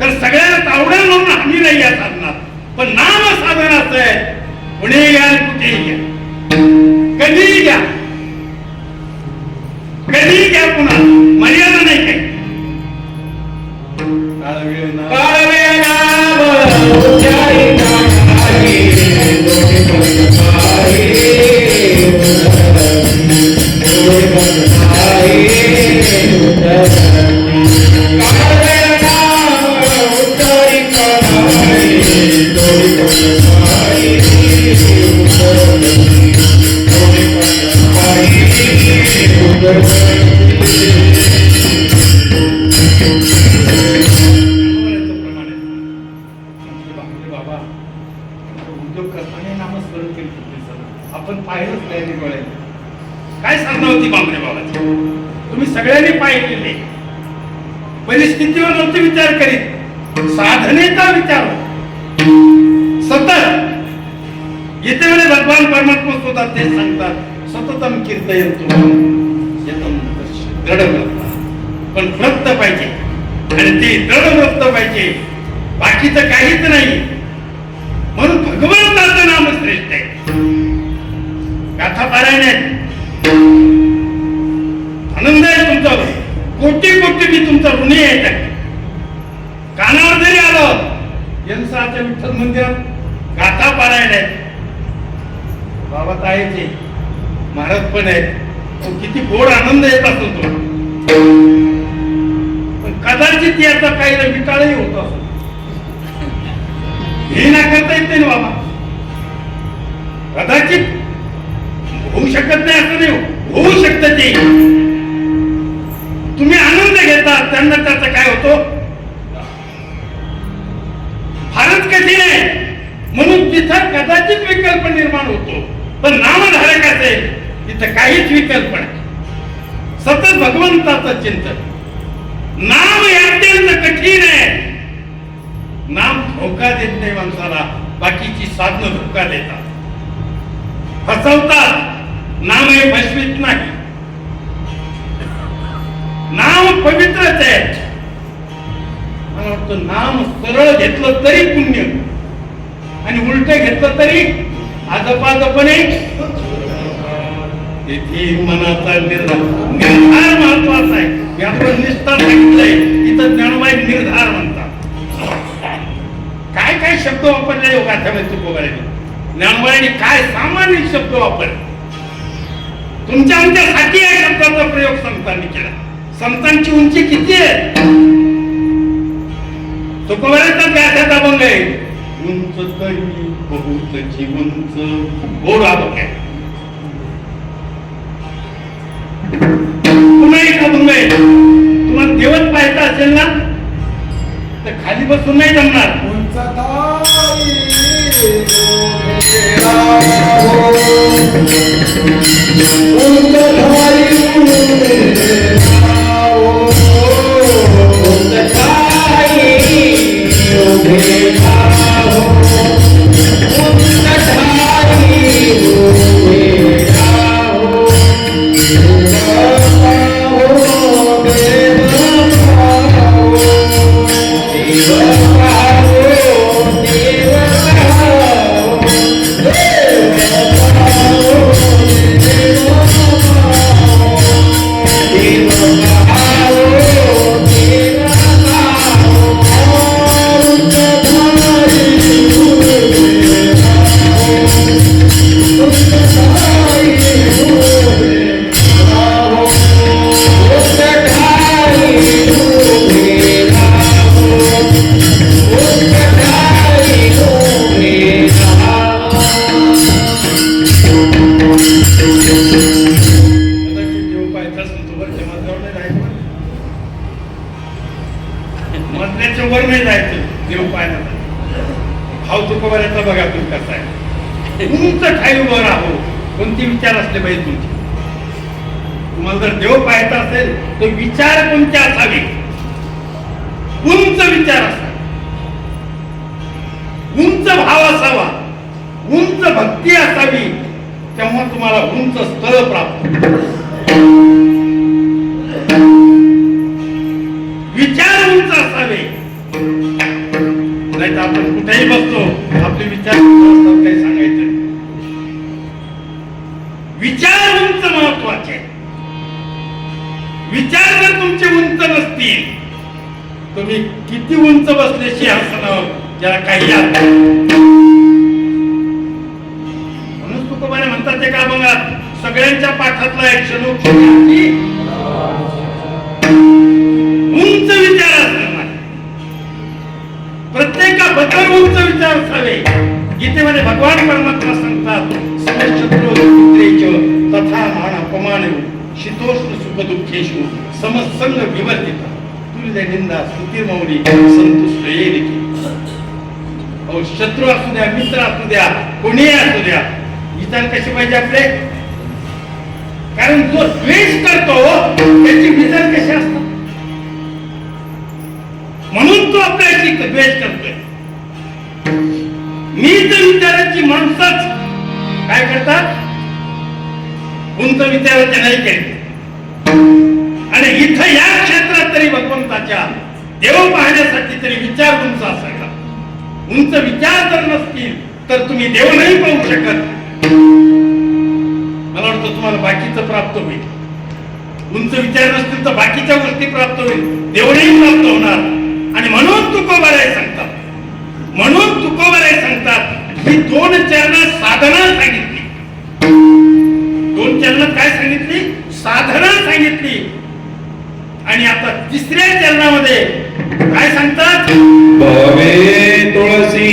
तर सगळ्यात आवडेल म्हणून हमी नाही या साधनात. पण नाम साधन असं आहे, कुठे घ्या कुठेही घ्या, कधीही घ्या, कधीही घ्या, पुन्हा मर्यादा नाही काही. आपण पाहिलंच नाही. काय साधना होती बांबरे बाबाची, तुम्ही सगळ्यांनी पाहिलेले. परिस्थितीवर नव्हते विचार करीत, साधनेचा विचार सतत. येते वेळे भगवान परमात्मा सुद्धा ते सांगतात, सततम कीर्तयन्तु यतं दृढ व्रत. पण व्रत पाहिजे, आणि ते दृढ व्रत पाहिजे, बाकीचं काहीच नाही. म्हणून भगवंताचं नाम श्रेष्ठ आहे. गाथा पारायण आहे, आनंद आहे तुमचा. कोटी कोटी मी तुमचा ऋणी आहे. कानावर जरी आलं, यंसाच्या विठ्ठल मंदिरात गाथा पारायण आहे. बाबा ताईचे महाराज पण आहेत, तो किती गोड आनंद येत असतो तो. पण कदाचित याचा काही विटाळही होत असतो. हे ना करता येत नाही बाबा, कदाचित होऊ शकत नाही असं नाही, होऊ शकतं ते. तुम्ही आनंद घेता, त्यांना त्याचा काय होतो, फारच कठीण आहे. म्हणून तिथं कदाचित विकल्प निर्माण होतो. पण नामधारक असेल तिथं काहीच विकल्प नाही. सतत भगवंताचं चिंतन. नाम हे अत्यंत कठीण आहे. नाम धोका देत नाही माणसाला, बाकीची साधनं धोका देतात, फसवतात. नाम हे फसवीत नाही. नाम पवित्रच आहे. मला वाटतं नाम सरळ घेतलं तरी पुण्य आणि उलट घेतलं तरी आदपादपणे. तेथे मनाचा निर्धार महत्वाचा आहे. मी आपण निष्ठा सांगितलंय, इथं ज्ञानोबाई निर्धार म्हणतात. काय काय शब्द वापरले योगाध्यामध्ये तुकोबारांनी, ज्ञानोबाईंनी काय सामान्य शब्द वापरले. तुमच्या आमच्यासाठी या शब्दाचा प्रयोग संतांनी केला. संतांची उंची किती आहे? तुकोबारांचा गाथ्याचा अभंग आहे, उंच तरी बहुत उंच गोड अभंग आहे. पुन्हा एक अभंग आहे, तुम्हाला देवच पाहायचं असेल ना तर खाली बसून नाही जमणार. मधल्याच्या वर नाही जायचं देव पाहायला. भाव तुकोबाराचा बघा तुम्ही कसा आहे, उंच ठाई उभं राहो. कोणते विचार असले पाहिजे तुमचे? तुम्हाला जर देव पाहायचा असेल तर विचार कोणते असावे? उंच विचार असावे, उंच भाव असावा, उंच भक्ती असावी. तेव्हा तुम्हाला उंच स्थळ प्राप्त. विचार उंच असावे, नाही तर आपण कुठेही बसतो आपले विचार काही सांगायचं. विचार उंच महत्वाचे. विचार जर तुमचे उंच नसतील, तुम्ही किती उंच बसले सिंहासनावर ज्याला काही अर्थ. म्हणून तुकोबाने म्हणतात ते का बघा, सगळ्यांच्या पाठातला एक श्लोक उंच विचार असणार, प्रत्येकाबद्दल उंच विचार असावे. गीतेमध्ये भगवान परमात्मा सांगतात, समशत्रुपुत्रेच तथा मान अपमान शीतोष्ण सुख दुःखेषु समसंग विवर्तिता तुल्य निंदा स्तुती मौली संतुष्ट येईल. शत्रू असू द्या, मित्र असू द्या, कोणीही असू द्या, विचार कसे पाहिजे आपले? कारण जो द्वेष करतो त्याचे विचार कसे असतात? म्हणून तो आपल्याशी द्वेष करतोय. नीच विचाराची माणसंच काय करतात? उंच विचाराचे नाही केले. आणि इथं या क्षेत्रात तरी भगवंताच्या देव पाहण्यासाठी तरी विचार उंच असायला. उंच विचार जर नसतील तर तुम्ही देव नाही पाहू शकत. मला वाटतं तुम्हाला बाकीचं प्राप्त होईल. उंच विचार नसतील तर बाकीच्या गोष्टी प्राप्त होईल, देव नाही प्राप्त होणार. आणि म्हणून तुकोबाराय सांगतात ही दोन चरण साधना सांगितली. दोन चरण काय सांगितली? साधना सांगितली. आणि आता तिसऱ्या चरणामध्ये काय सांगतात? भवे तुळसी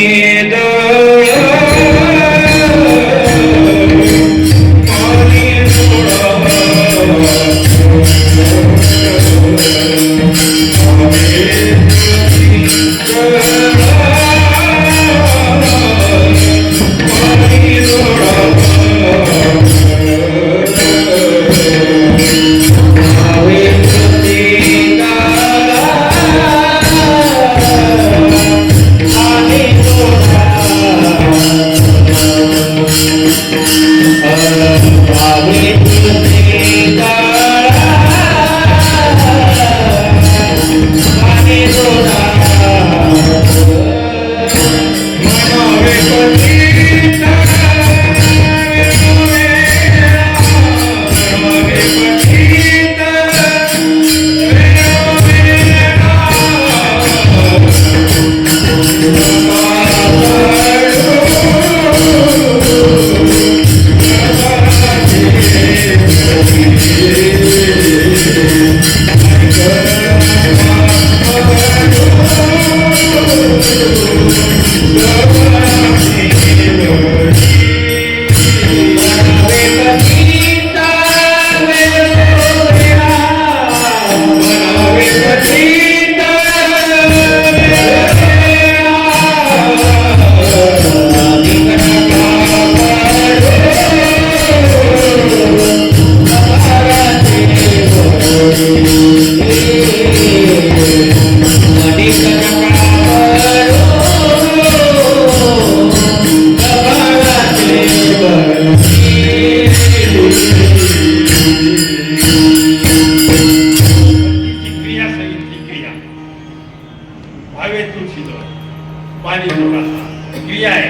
पाणी सोडायचा क्रिया आहे.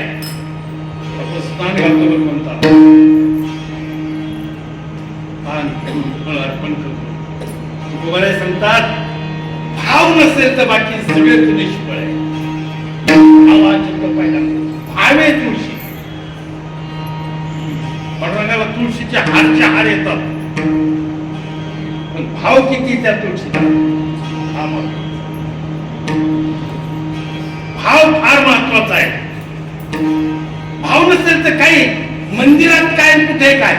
आपण स्नान घालतो बघ म्हणतात, फळ अर्पण करतो. तुकोबाराय सांगतात, भाव नसेल तर बाकी सगळे तुझे निष्फळ आहे. भावाची पहिला भाव आहे तुळशी. पांडुरंगाला तुळशीचे हारचे हार येतात, पण भाव किती त्या तुळशीचा हा महत्वाचा. भाव फार महत्वाचा आहे. भाव नसेल तर काही मंदिरात काय कुठे काय,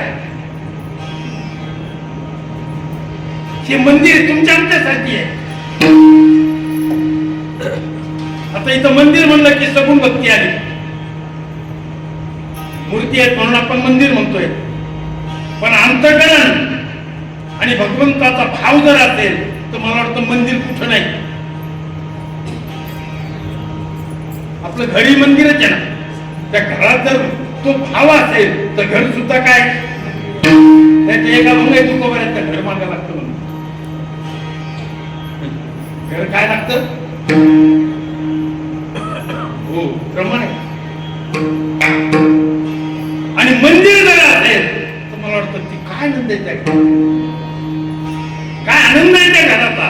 हे मंदिर तुमच्या आमच्यासाठी आहे. आता इथं मंदिर म्हणलं की सगुण भक्ती आली. मूर्ती आहेत म्हणून आपण मंदिर म्हणतोय, पण अंतःकरण आणि भगवंताचा भाव जर असेल तर मला वाटतं मंदिर कुठं नाही. आपलं घरी मंदिरच आहे ना, त्या घरात जर तो भाव असेल तर घर सुद्धा काय, त्याच्या एका मंगळ तुकोबारायचं घर मागायला लागतं म्हणून. घर काय लागतं, हो प्रमाण आहे. आणि मंदिर जर असेल तर मला वाटतं ती काय आनंद आहे त्या घरात, काय आनंद आहे त्या घराचा.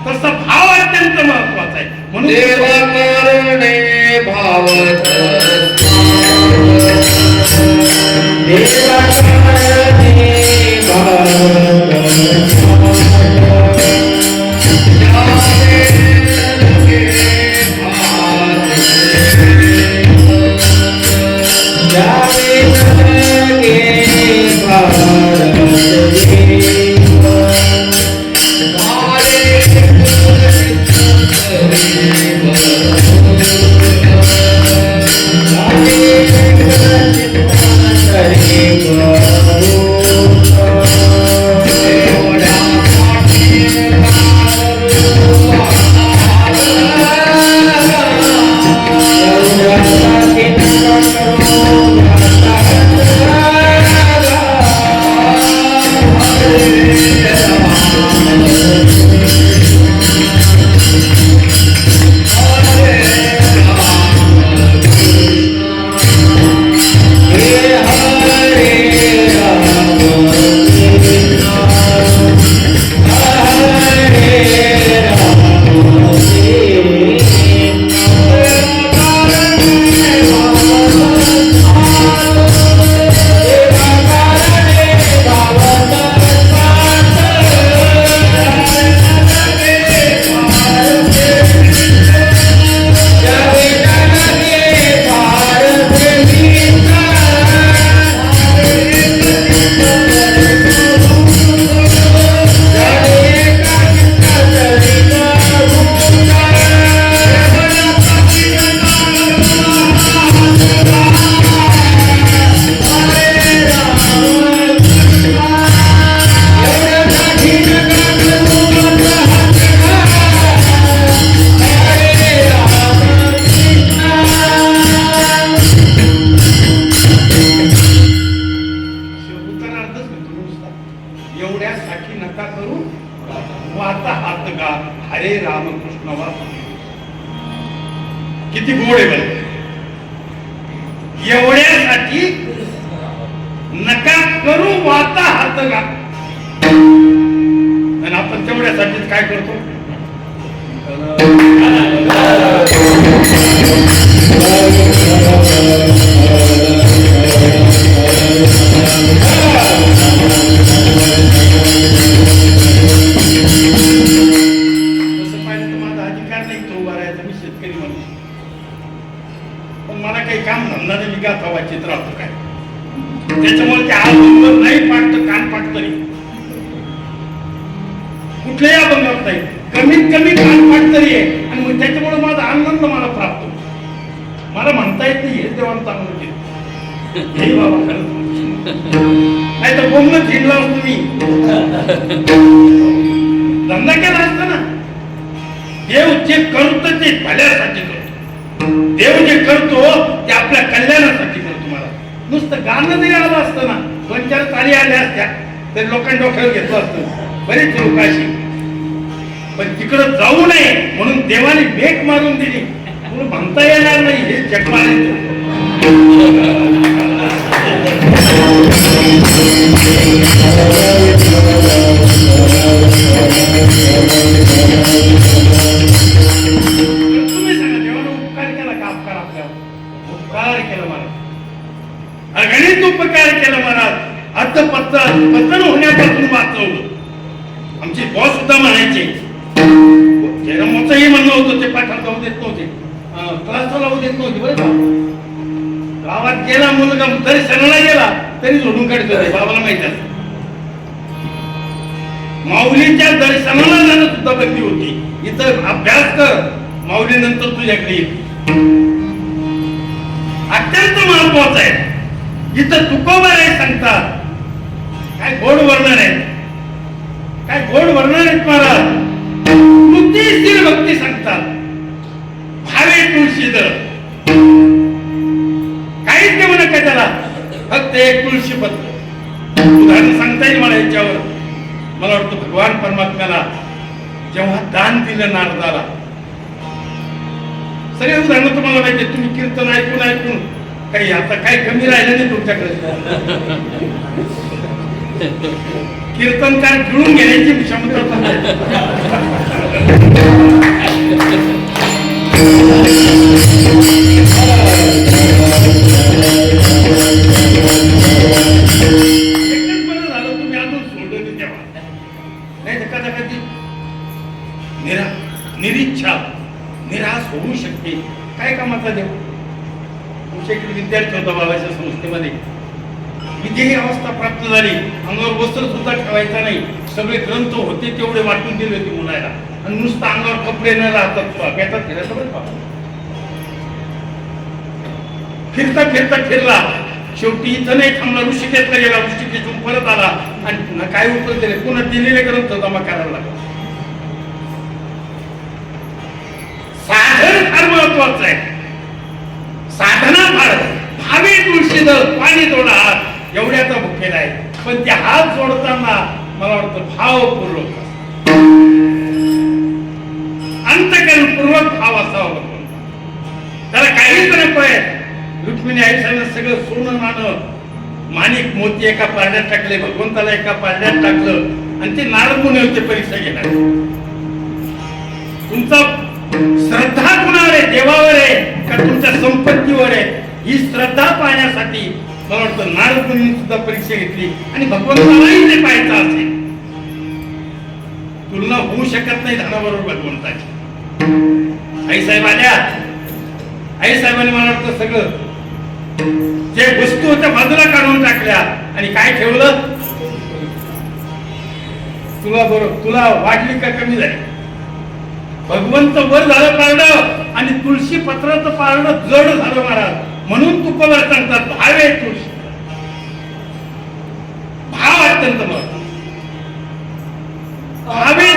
तसा भाव अत्यंत महत्वाचा आहे. म्हणून देवा करणे भाव देवा करणे एवढ्यासाठी नका करू वाता हात का, आणि आपण तेवढ्यासाठीच काय करतो? तसं पाहिलं तर माझा अधिकार नाही तो उभा राहायचा, मी शेतकरी माणूस, पण मला काही काम धंदा नाही, मी गाथा वाचित राहतो काय, त्याच्यामुळे त्या अभंगावर नाही पाडतं, कान पाडतं नाही, कुठल्याही अभंगावर नाही, कमीत कमी कान पाड तरी आहे, आणि मग त्याच्यामुळे माझा आनंद मला प्राप्त होतो. मला म्हणता येत नाही हे देवाला चांगलं केलं, हे बाबा खरंच नाही तर बोलणं झिंडला असतो मी, धंदा केला असता ना. देव जे करतो ते भल्यासाठी करतो, देव जे करतो ते आपल्या कल्याणासाठी करतो. मला नुसतं गाणं जरी आलं असतं ना, 2-4 ताली आल्या असत्या तर लोकांनी डोक्यावर घेतलं असतं बरेच लोक अशी, पण तिकडं जाऊ नये म्हणून देवाने भेट मारून दिली म्हणून म्हणता येणार नाही हे जगमाने. तुम्ही सांगा देवाने उपकार केला का? अपकार आपल्यावर उपकार केला महाराज, अगणित उपकार केला महाराज, पतन होण्यापासून वाचवलं. आमचे बॉस सुद्धा म्हणायचे, जन्माचंही म्हणणं होतं ते पाठात जाऊ देत नव्हते, क्लासला लावू देत नव्हते बरं का. गावात गेला मुलगा दर्शनाला गेला तरी झोडून काढत होते, बाबाला माहिती असतं. माऊलीच्या दर्शनाला जाणं सुद्धा बंदी होती. इथं अभ्यास कर, माऊली नंतर तुझ्याकडे येईल. अत्यंत महत्वाचं आहे. इथं तुकोबा आहे सांगतात, काय गोड वर्णन आहे, काय गोड वर्णन आहेत महाराज. कृतीशील भक्ती सांगतात, भावे तुळशीदळ, काहीच देऊ नका त्याला, फक्त एक तुळशी पत्र. उदाहरण सांगता येईल मला याच्यावर. मला वाटतं भगवान परमात्म्याला जेव्हा दान दिलं नारदाला, सगळे उदाहरण तुम्हाला माहिती, तुम्ही कीर्तन ऐकून ऐकून काही आता काही कमी राहिलं नाही तुमच्याकडे. कीर्तनकार गिळून घेण्याची क्षमता एकच बरं झालं तुम्ही अजून सोडलं नाही तेव्हा, नाही तर कदाचित निरीच्छा निराश होऊ शकते. काय कामाचा देव. तुमच्याकडे विद्यार्थी होता बाबाच्या संस्थेमध्ये, विधेही अवस्था प्राप्त झाली, अंगावर वस्त्र सुद्धा ठेवायचा नाही, सगळे ग्रंथ होते तेवढे वाटून दिले होते मुलाला, आणि नुसतं अंगावर कपडे न राहतात घेतात फिरायचं बरं का. फिरता फिरता फिरला, शेवटी इथं नाही थांबला, ऋषिकेशला गेला, ऋषिकेशून परत आला, आणि पुन्हा काय उत्तर दिले, पुन्हा दिलेले ग्रंथ जमा करायला लागला. साधन फार महत्वाचं आहे, साधना फार. भावे तुळशीदळ पाणी जोडा हात, एवढ्याचा भुकेला आहे. पण ते हात जोडताना मला वाटतं भावपूर्वक, अंतकरणपूर्वक भाव असावा. त्याला काहीच नको आहे. रुक्मिणी आईसानं सगळं सोनं नाणं माणिक मोती एका पारड्यात टाकले, भगवंताला एका पारड्यात टाकलं, आणि ते नारद मुनी होते परीक्षा घेणार. तुमचा श्रद्धा कुणावर आहे, देवावर आहे का तुमच्या संपत्तीवर आहे, ही श्रद्धा पाहण्यासाठी मला वाटतं नारद मुनी सुद्धा परीक्षा घेतली, आणि भगवंतालाही ते पाहायचं असेल. तुलना होऊ शकत नाही धनाबरोबर भगवंताची. आईसाहेब आल्या, आईसाहेबांनी मला वाटतं सगळं जे वस्तू होत्या बाजूला काढून टाकल्या, आणि काय ठेवलं, तुला वाढली का कमी झाली. भगवंत वर झालं पारडं, आणि तुळशी पत्राचं पारडं जड झालं महाराज. म्हणून तुकोबा सांगतात, भावे तुळशी. भाव अत्यंत महत्वाचा. भावे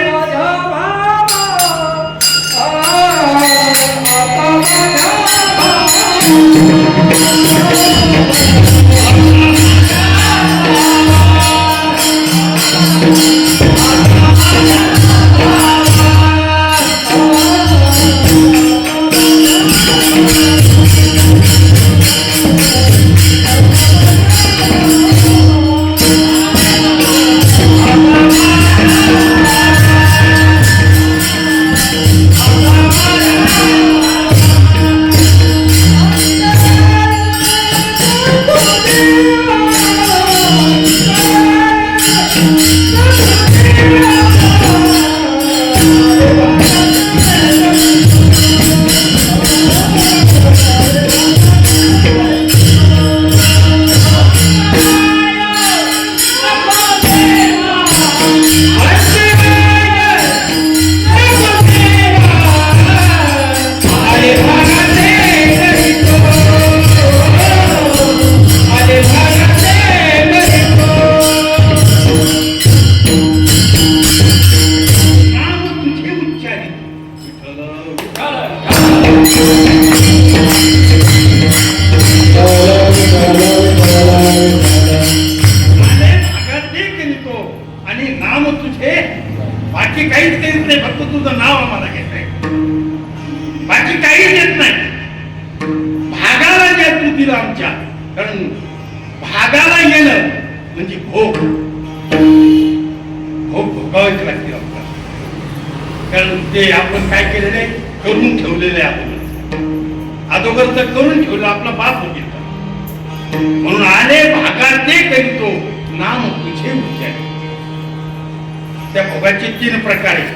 कारण भागाला येणं म्हणजे भोग भोगावेच लागतील आपल्याला. कारण ते आपण काय केलेलं आहे, करून ठेवलेलं आहे. आपण अगोदरच करून ठेवलं, आपला बाप बघितला. म्हणून आले भागात ते करीतो नाम तुझे उच्चारे. त्या भोगाचे 3 प्रकार आहेत.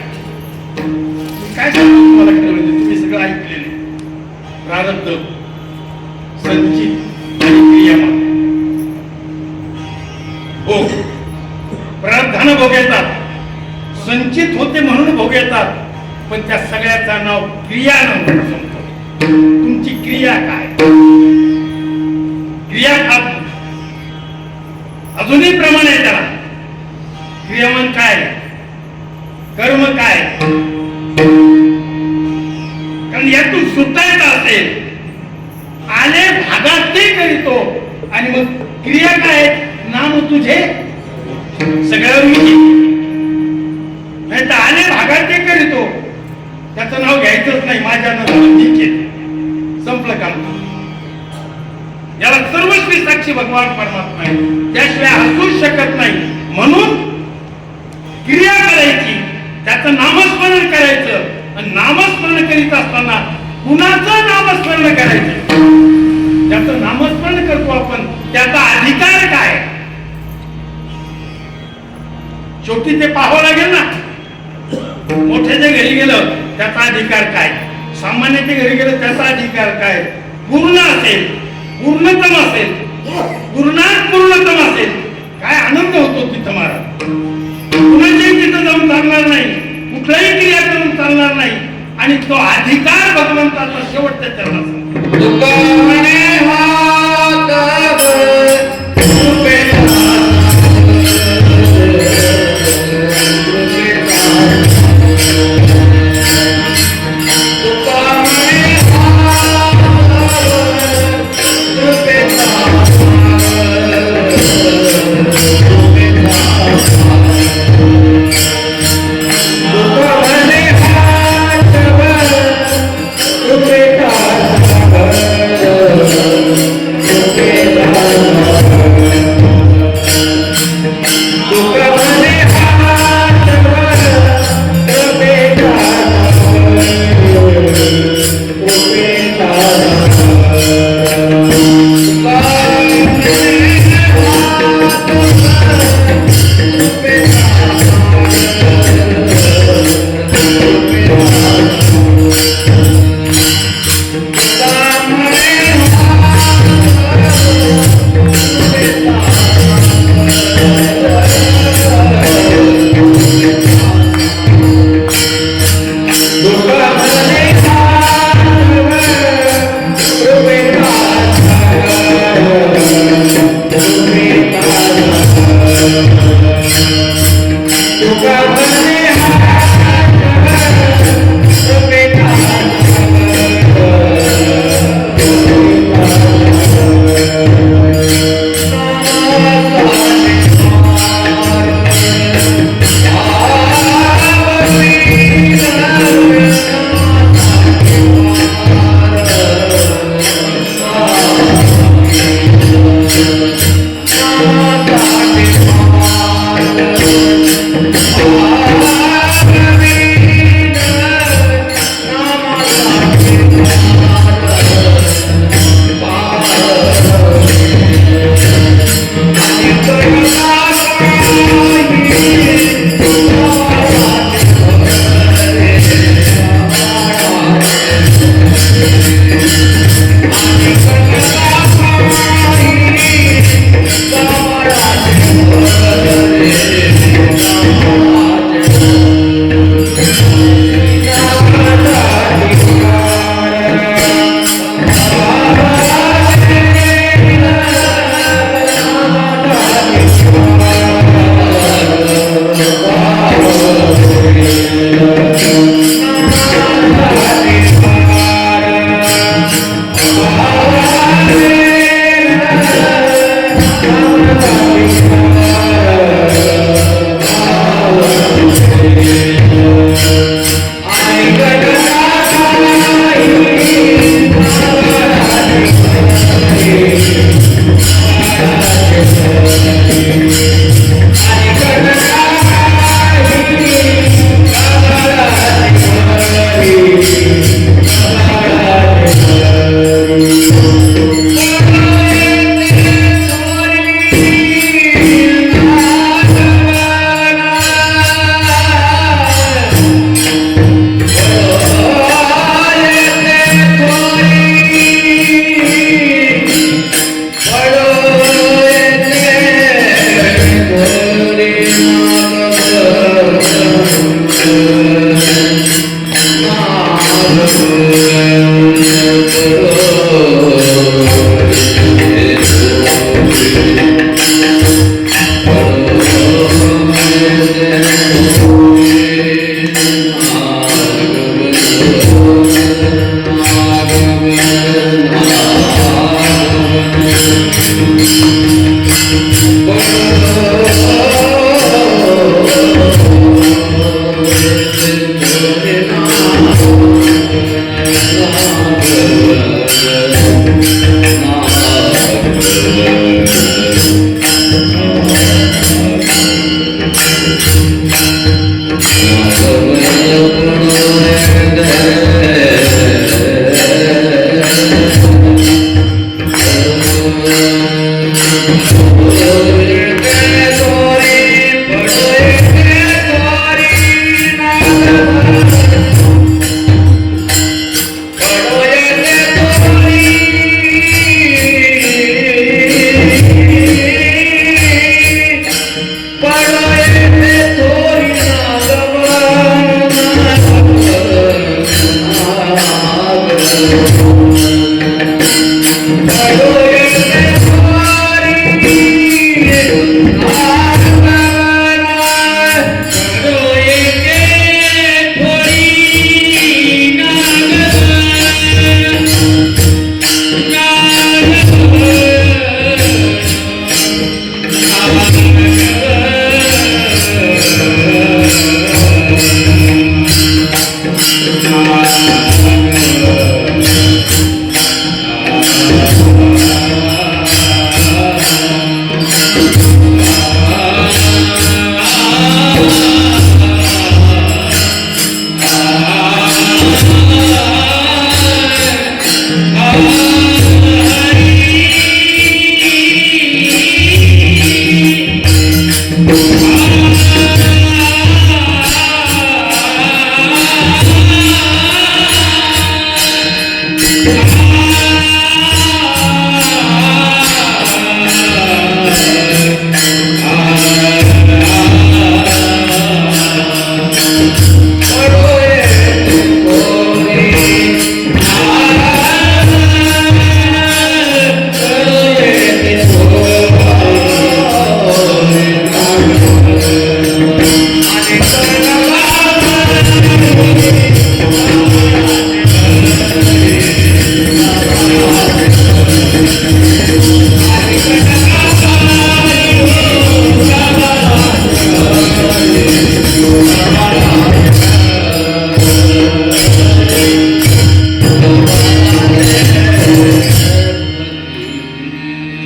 काय सांगतो तुम्हाला खरं म्हणजे, तुम्ही सगळं ऐकलेले. प्रारब्ध, संचित आणि क्रियामान. भोग प्रारब्धानं भोग येतात, संचित होते म्हणून भोग येतात, पण त्या सगळ्याचं नाव क्रिया म्हणून सांगतो. तुमची क्रिया काय? क्रिया खात अजूनही प्रमाण आहे त्याला. क्रियामान काय, कर्म काय? कारण यातून सुटायचं असेल, आले भागात ते करीतो. आणि मग क्रिया काय? नाम तुझे सगळ्यावर नाही तर आले भागात ते करीतो, त्याचं नाव घ्यायचंच नाही. माझ्या नावानं मी केलं, संपलं काम. याला सर्वश्री साक्षी भगवान परमात्मा आहे, त्याशिवाय हसूच शकत नाही. म्हणून क्रिया करायची, त्याचं नामस्मरण करायचं. आणि नामस्मरण करीत असताना कुणाचं नामस्मरण करायचं? त्याचं नामस्मरण करतो आपण, त्याचा अधिकार काय? शेवटी ते पाहावं लागेल ना. मोठ्याच्या घरी गेलं त्याचा अधिकार काय, सामान्याच्या घरी गेलं त्याचा अधिकार काय. पूर्ण असेल, पूर्णतम असेल, पूर्णात पूर्णतम असेल, काय आनंद होतो तिथं महाराज. कुणाच्याही तिथं जाऊन चालणार नाही, कुठलाही क्रिया करून चालणार नाही. आणि तो अधिकार भगवंताचा शेवटच्या चरणात. तुका म्हणे हात कृपेचा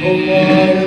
गोपाळ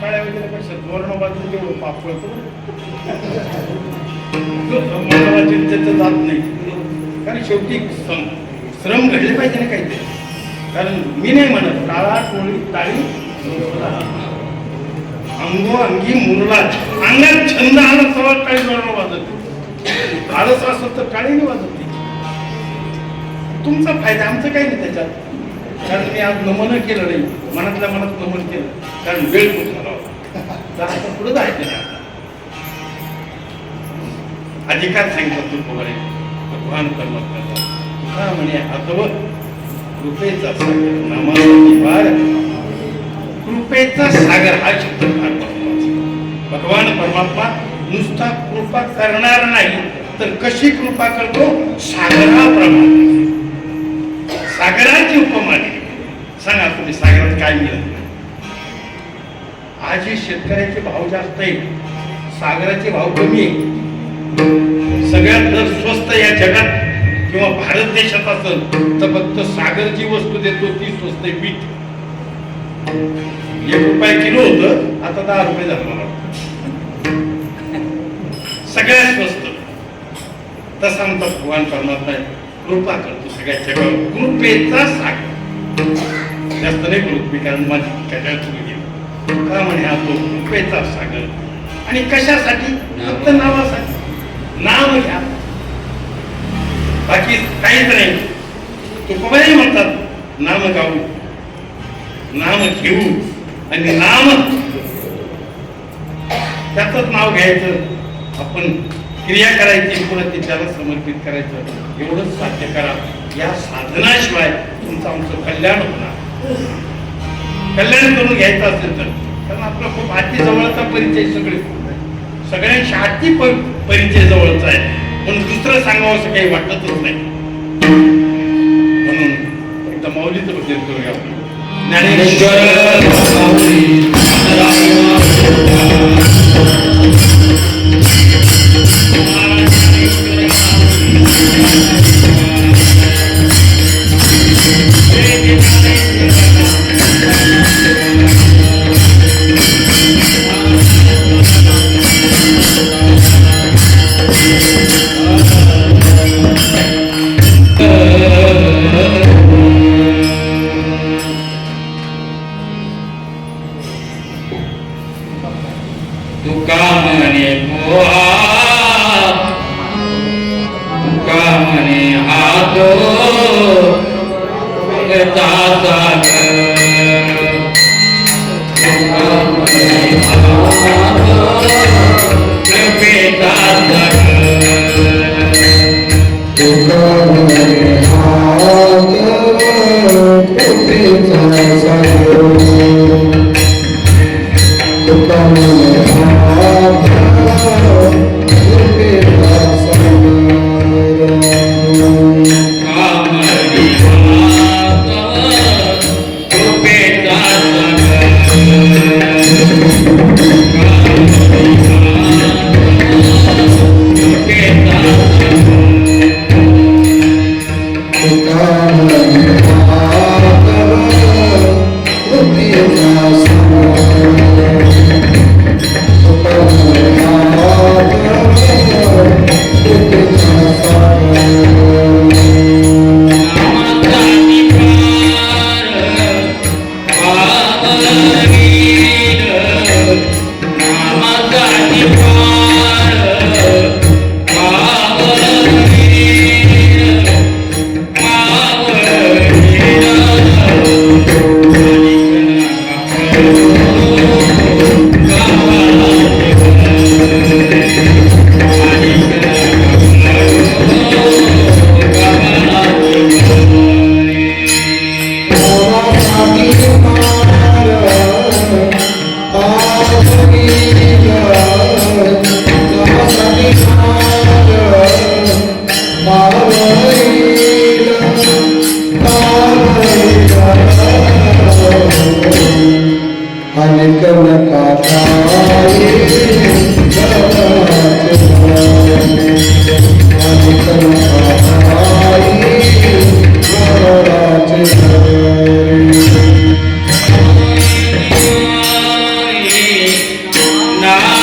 टाळ्या वगैरे पेक्षा जोरणं वाजून तेवढं पाप करतो त्याचं जात नाही. कारण शेवटी श्रम घडले पाहिजे ना काहीतरी. कारण मी नाही म्हणत टाळा टोळी टाळी अंगो अंगी मुरला अंगात छंद आला तेव्हा टाळी जोरणं वाजत. धाडस असत तर टाळीने वाजत नाही. तुमचा फायदा आमचं काही नाही त्याच्यात. कारण मी आज नमन केलं नाही, मनातल्या मनात नमन केलं. कारण वेळ खूप झाला होता. तर आता पुढे जायचं नाही. अधिकार सांगितलं तू पोरे भगवान परमात्म्याचा का म्हणे आतव कृपेचा सागर नामासाठी वार. कृपेचा सागर हा शब्द फार महत्वाचा. भगवान परमात्मा नुसता कृपा करणार नाही तर कशी कृपा करतो, सागराप्रमाणे. सागराची उपमा दिली. सांगा तुम्ही सागरात काय मिळत नाही. आजही शेतकऱ्याचे भाव जास्त आहे, सागराचे भाव कमी आहे. सगळ्यात जर स्वस्त या जगात किंवा भारत देशात असेल तर फक्त सागर जी वस्तू देतो ती स्वस्त आहे. मीठ ₹1 किलो होतं, आता ₹10 झालं मला वाटतं. सगळ्यात स्वस्त. तसा आमचा भगवान परमात्मा कृपा करतो सगळ्या जगावर. कृपेचा सागर. जास्त नाही बोलत मी, कारण माझी कशाला तुम्ही गेली का म्हणे हा तो कृपेचा सागर. आणि कशासाठी? फक्त नावासाठी. नाव घ्या, बाकी काहीच नाही. तुकोबाई म्हणतात नाम गाऊ, नाम घेऊ आणि नाम त्याच नाव घ्यायचं. आपण क्रिया करायची, पुन्हा ते त्याला समर्पित करायचं. एवढंच साध्य करा. या साधनाशिवाय तुमचं आमचं कल्याण होणार. कल्याण करून घ्यायचं असेल तर, कारण आपला खूप हाती जवळचा परिचय सगळ्यांशी हाती परिचय जवळचा आहे. म्हणून दुसरं सांगावं असं काही वाटतच नाही. म्हणून एकदा माऊलीचं बद्दल करूया आपण. Dnyaneshwar Thank you. ना